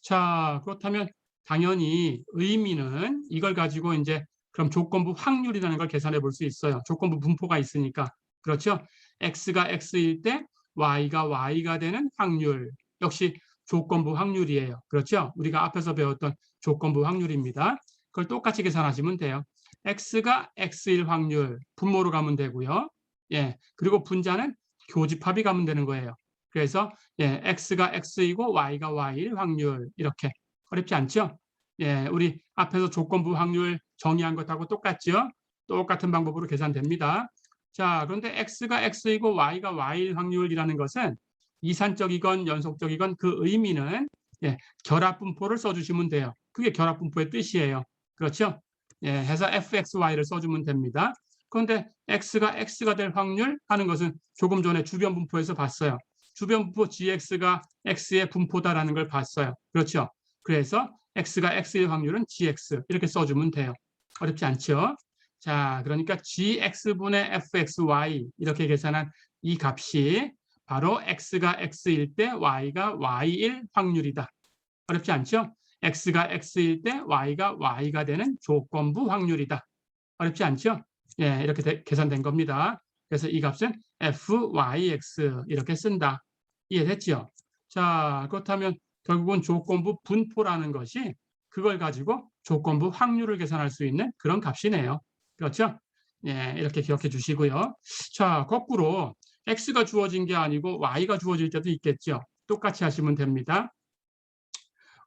자, 그렇다면 당연히 의미는 이걸 가지고 이제 그럼 조건부 확률이라는 걸 계산해 볼 수 있어요. 조건부 분포가 있으니까. 그렇죠? x가 x일 때 y가 y가 되는 확률. 역시 조건부 확률이에요. 그렇죠? 우리가 앞에서 배웠던 조건부 확률입니다. 그걸 똑같이 계산하시면 돼요. x가 x일 확률 분모로 가면 되고요. 예, 그리고 분자는 교집합이 가면 되는 거예요. 그래서 예, x가 x이고 y가 y일 확률 이렇게 어렵지 않죠? 예, 우리 앞에서 조건부 확률 정의한 것하고 똑같죠? 똑같은 방법으로 계산됩니다. 자, 그런데 x가 x이고 y가 y일 확률이라는 것은 이산적이건 연속적이건 그 의미는 예, 결합분포를 써주시면 돼요. 그게 결합분포의 뜻이에요. 그렇죠? 예, 해서 fxy를 써주면 됩니다. 그런데 x가 x가 될 확률 하는 것은 조금 전에 주변 분포에서 봤어요. 주변 분포 gx가 x의 분포다라는 걸 봤어요. 그렇죠? 그래서 x가 x의 확률은 gx 이렇게 써주면 돼요. 어렵지 않죠? 자, 그러니까 gx분의 fxy 이렇게 계산한 이 값이 바로 x가 x일 때 y가 y일 확률이다. 어렵지 않죠? x가 x일 때 y가 y가 되는 조건부 확률이다. 어렵지 않죠? 예, 이렇게 계산된 겁니다. 그래서 이 값은 fyx 이렇게 쓴다. 이해됐죠? 자, 그렇다면 결국은 조건부 분포라는 것이 그걸 가지고 조건부 확률을 계산할 수 있는 그런 값이네요. 그렇죠? 예, 이렇게 기억해 주시고요. 자, 거꾸로 x가 주어진 게 아니고 y가 주어질 때도 있겠죠. 똑같이 하시면 됩니다.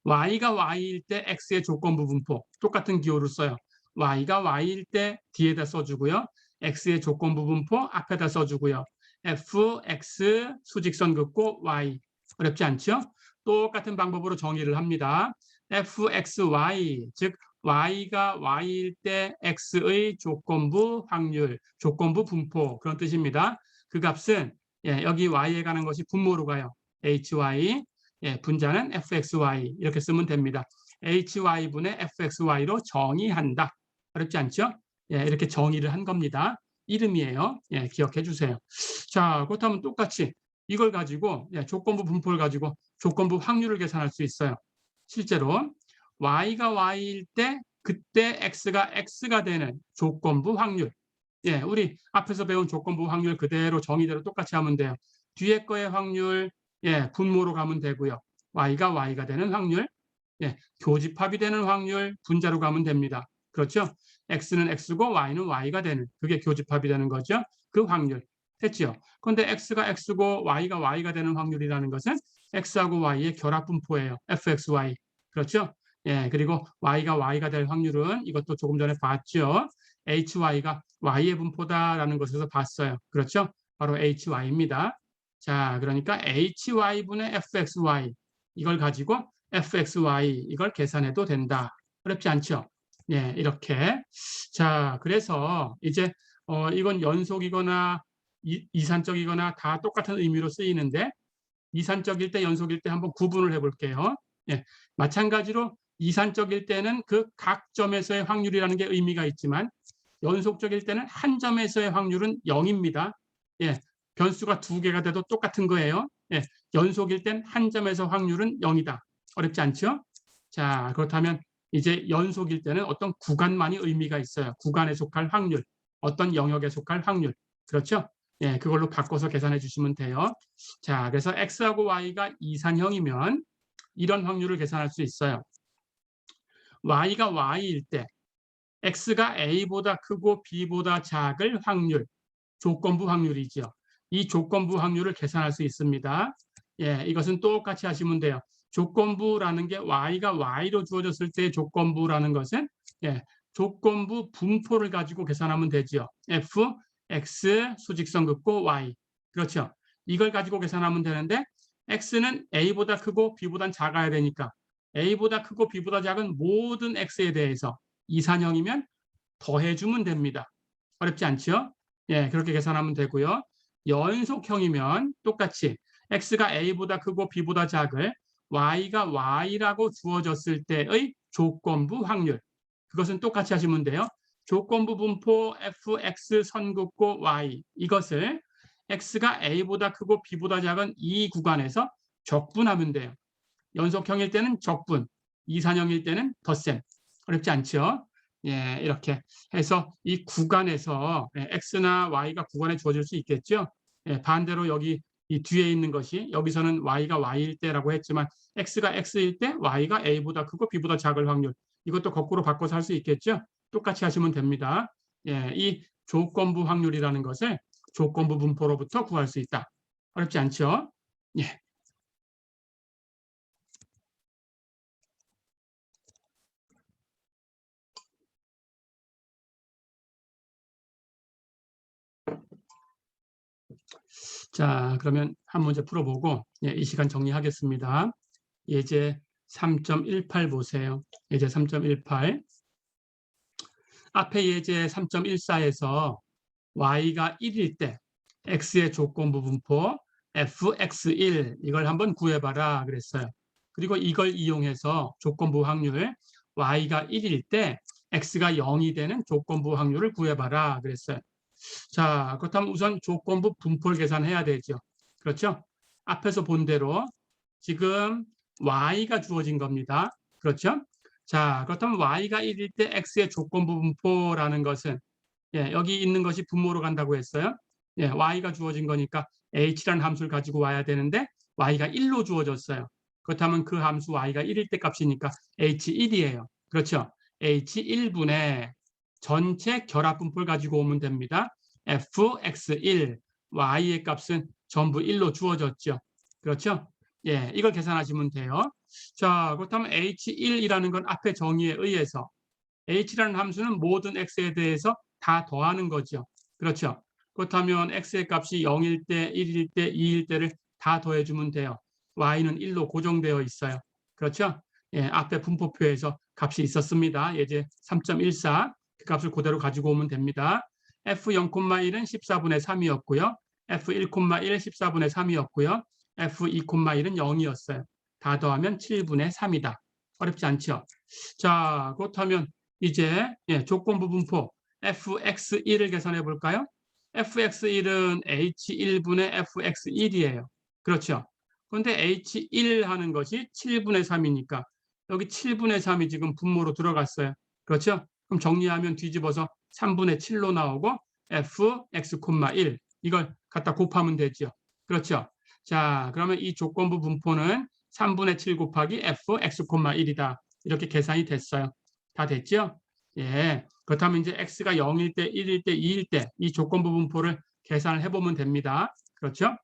y가 y일 때 x의 조건부 분포 똑같은 기호를 써요. y가 y일 때 뒤에다 써주고요. x의 조건부 분포 앞에다 써주고요. f, x 수직선 긋고 y 어렵지 않죠? 똑같은 방법으로 정의를 합니다. f, x, y 즉 y가 y일 때 x의 조건부 확률, 조건부 분포 그런 뜻입니다. 그 값은 예, 여기 y에 가는 것이 분모로 가요. hy 예, 분자는 fxy 이렇게 쓰면 됩니다. hy분의 fxy로 정의한다. 어렵지 않죠? 예, 이렇게 정의를 한 겁니다. 이름이에요. 예, 기억해 주세요. 자, 그렇다면 똑같이 이걸 가지고 예, 조건부 분포를 가지고 조건부 확률을 계산할 수 있어요. 실제로 y가 y일 때 그때 x가 x가 되는 조건부 확률. 예, 우리 앞에서 배운 조건부 확률 그대로 정의대로 똑같이 하면 돼요. 뒤에 거의 확률 예, 분모로 가면 되고요. y가 y가 되는 확률, 예, 교집합이 되는 확률 분자로 가면 됩니다. 그렇죠? x는 x고 y는 y가 되는 그게 교집합이 되는 거죠. 그 확률 했죠. 그런데 x가 x고 y가 y가 되는 확률이라는 것은 x하고 y의 결합 분포예요. fxy. 그렇죠? 예, 그리고 y가 y가 될 확률은 이것도 조금 전에 봤죠. hy가 y의 분포다라는 것에서 봤어요. 그렇죠? 바로 hy입니다. 자, 그러니까 hy분의 fxy 이걸 가지고 fxy 이걸 계산해도 된다. 어렵지 않죠? 예, 이렇게. 자, 그래서 이제 이건 연속이거나 이산적이거나 다 똑같은 의미로 쓰이는데 이산적일 때 연속일 때 한번 구분을 해볼게요. 예, 마찬가지로 이산적일 때는 그 각 점에서의 확률이라는 게 의미가 있지만 연속적일 때는 한 점에서의 확률은 0입니다. 예, 변수가 두 개가 돼도 똑같은 거예요. 예, 연속일 땐 한 점에서 확률은 0이다. 어렵지 않죠? 자, 그렇다면 이제 연속일 때는 어떤 구간만이 의미가 있어요. 구간에 속할 확률, 어떤 영역에 속할 확률. 그렇죠? 예, 그걸로 바꿔서 계산해 주시면 돼요. 자, 그래서 x하고 y가 이산형이면 이런 확률을 계산할 수 있어요. y가 y일 때 x가 a보다 크고 b보다 작을 확률, 조건부 확률이죠. 이 조건부 확률을 계산할 수 있습니다. 예, 이것은 똑같이 하시면 돼요. 조건부라는 게 y가 y로 주어졌을 때 조건부라는 것은 예, 조건부 분포를 가지고 계산하면 되죠. f, x 수직선 긋고 y. 그렇죠. 이걸 가지고 계산하면 되는데 x는 a보다 크고 b보다 작아야 되니까 a보다 크고 b보다 작은 모든 x에 대해서 이산형이면 더해주면 됩니다. 어렵지 않죠? 예, 그렇게 계산하면 되고요. 연속형이면 똑같이 x가 a보다 크고 b보다 작을 y가 y라고 주어졌을 때의 조건부 확률. 그것은 똑같이 하시면 돼요. 조건부 분포 fx 선 긋고 y 이것을 x가 a보다 크고 b보다 작은 이 구간에서 적분하면 돼요. 연속형일 때는 적분, 이산형일 때는 덧셈. 어렵지 않죠? 예, 이렇게 해서 이 구간에서 x나 y가 구간에 주어질 수 있겠죠? 예, 반대로 여기 이 뒤에 있는 것이 여기서는 y가 y일 때라고 했지만 x가 x일 때 y가 a보다 크고 b보다 작을 확률. 이것도 거꾸로 바꿔서 할 수 있겠죠? 똑같이 하시면 됩니다. 예, 이 조건부 확률이라는 것을 조건부 분포로부터 구할 수 있다. 어렵지 않죠? 예. 자, 그러면 한 문제 풀어보고 예, 이 시간 정리하겠습니다. 예제 3.18 보세요. 예제 3.18. 앞에 예제 3.14에서 y가 1일 때 x의 조건부 분포 fx1 이걸 한번 구해봐라 그랬어요. 그리고 이걸 이용해서 조건부 확률 y가 1일 때 x가 0이 되는 조건부 확률을 구해봐라 그랬어요. 자, 그렇다면 우선 조건부 분포를 계산해야 되죠. 그렇죠? 앞에서 본 대로 지금 y가 주어진 겁니다. 그렇죠? 자, 그렇다면 y가 1일 때 x의 조건부 분포라는 것은 예, 여기 있는 것이 분모로 간다고 했어요. 예, y가 주어진 거니까 h라는 함수를 가지고 와야 되는데 y가 1로 주어졌어요. 그렇다면 그 함수 y가 1일 때 값이니까 h1이에요. 그렇죠? h1분의 전체 결합 분포를 가지고 오면 됩니다. fx1, y의 값은 전부 1로 주어졌죠. 그렇죠? 예, 이걸 계산하시면 돼요. 자, 그렇다면 h1이라는 건 앞에 정의에 의해서 h라는 함수는 모든 x에 대해서 다 더하는 거죠. 그렇죠? 그렇다면 x의 값이 0일 때, 1일 때, 2일 때를 다 더해주면 돼요. y는 1로 고정되어 있어요. 그렇죠? 예, 앞에 분포표에서 값이 있었습니다. 예제 3.14 그 값을 그대로 가지고 오면 됩니다. f0,1은 14분의 3이었고요. f1,1 14분의 3이었고요. f2,1은 0이었어요. 다 더하면 7분의 3이다. 어렵지 않죠? 자, 그렇다면 이제 예, 조건부 분포 fx1을 계산해 볼까요? fx1은 h1분의 fx1이에요. 그렇죠? 그런데 h1 하는 것이 7분의 3이니까 여기 7분의 3이 지금 분모로 들어갔어요. 그렇죠? 그럼 정리하면 뒤집어서 3분의 7로 나오고 fx,1 이걸 갖다 곱하면 되죠. 그렇죠? 자, 그러면 이 조건부 분포는 3분의 7 곱하기 fx,1이다. 이렇게 계산이 됐어요. 다 됐죠? 예. 그렇다면 이제 x가 0일 때, 1일 때, 2일 때 이 조건부 분포를 계산을 해보면 됩니다. 그렇죠?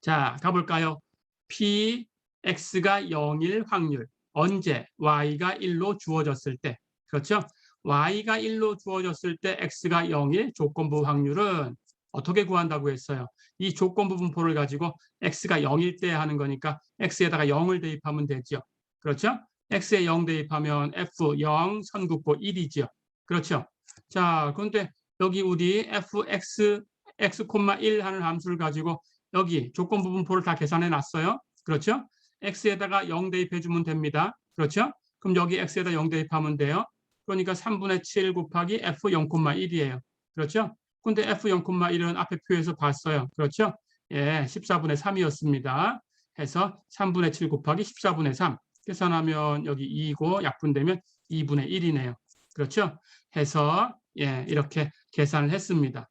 자, 가볼까요? px가 0일 확률. 언제? y가 1로 주어졌을 때. 그렇죠? y가 1로 주어졌을 때 x가 0일 조건부 확률은 어떻게 구한다고 했어요? 이 조건부 분포를 가지고 x가 0일 때 하는 거니까 x에다가 0을 대입하면 되죠. 그렇죠? x에 0 대입하면 f0 선긋고 1이죠. 그렇죠? 자, 그런데 여기 우리 fx, x,1 하는 함수를 가지고 여기 조건부 분포를 다 계산해 놨어요. 그렇죠? x에다가 0 대입해 주면 됩니다. 그렇죠? 그럼 여기 x에다 0 대입하면 돼요. 그러니까 3분의 7 곱하기 f0,1이에요. 그렇죠? 근데 f0,1은 앞에 표에서 봤어요. 그렇죠? 예, 14분의 3이었습니다. 해서 3분의 7 곱하기 14분의 3 계산하면 여기 2고 약분되면 2분의 1이네요. 그렇죠? 해서 예, 이렇게 계산을 했습니다.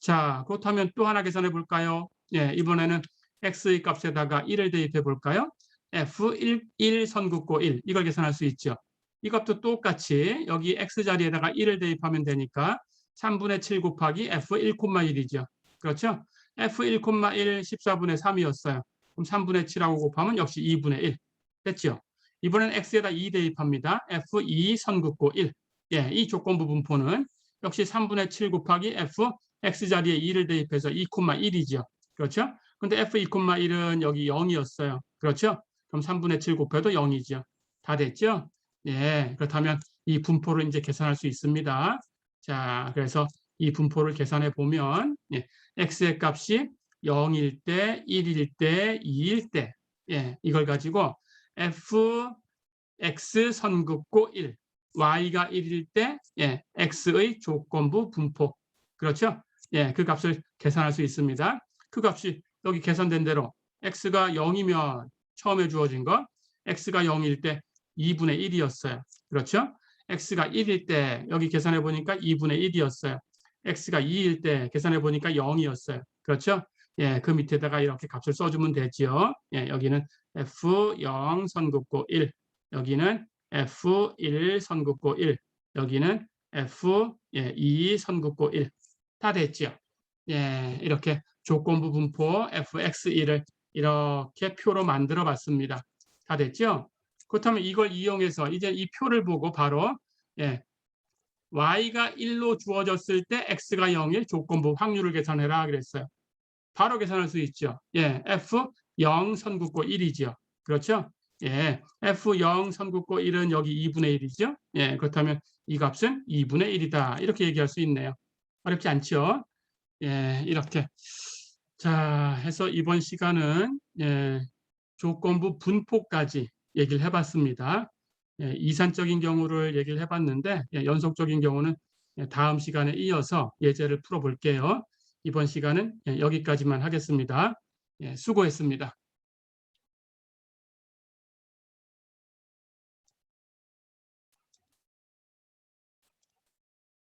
자, 그렇다면 또 하나 계산해 볼까요? 예, 이번에는 x의 값에다가 1을 대입해 볼까요? f1 선긋고 1 이걸 계산할 수 있죠. 이것도 똑같이 여기 x 자리에다가 1을 대입하면 되니까 3분의 7 곱하기 f1,1이죠. 그렇죠? f1,1 14분의 3이었어요. 그럼 3분의 7하고 곱하면 역시 2분의 1. 됐죠? 이번엔 x에다 2 대입합니다. f2 선긋고 1. 예, 이 조건부 분포는 역시 3분의 7 곱하기 x 자리에 2를 대입해서 2,1이죠. 그렇죠? 근데 f2,1은 여기 0이었어요. 그렇죠? 그럼 3분의 7 곱해도 0이죠. 다 됐죠? 예, 그렇다면 이 분포를 이제 계산할 수 있습니다. 자, 그래서 이 분포를 계산해 보면 예, x의 값이 0일 때, 1일 때, 2일 때 예, 이걸 가지고 fx 선긋고 1, y가 1일 때 예, x의 조건부 분포 그렇죠? 예, 그 값을 계산할 수 있습니다. 그 값이 여기 계산된 대로 x가 0이면 처음에 주어진 거 x가 0일 때 2분의 1이었어요. 그렇죠? x가 1일 때 여기 계산해 보니까 2분의 1이었어요. x가 2일 때 계산해 보니까 0이었어요. 그렇죠? 예, 그 밑에다가 이렇게 값을 써주면 되죠. 예, 여기는 f0 선긋고 1, 여기는 f1 선긋고 1, 여기는 f2 선긋고 1. 다 됐죠? 예, 이렇게 조건부 분포 fx1을 이렇게 표로 만들어 봤습니다. 다 됐죠? 그렇다면 이걸 이용해서 이제 이 표를 보고 바로 예, y가 1로 주어졌을 때 x가 0일 조건부 확률을 계산해라 그랬어요. 바로 계산할 수 있죠. 예, f0 선긋고 1이죠. 그렇죠? 예, f0 선긋고 1은 여기 2분의 1이죠. 예, 그렇다면 이 값은 2분의 1이다. 이렇게 얘기할 수 있네요. 어렵지 않죠? 예, 이렇게. 자, 해서 이번 시간은 예, 조건부 분포까지 얘기를 해봤습니다. 예, 이산적인 경우를 얘기를 해봤는데 예, 연속적인 경우는 다음 시간에 이어서 예제를 풀어볼게요. 이번 시간은 여기까지만 하겠습니다. 예, 수고했습니다.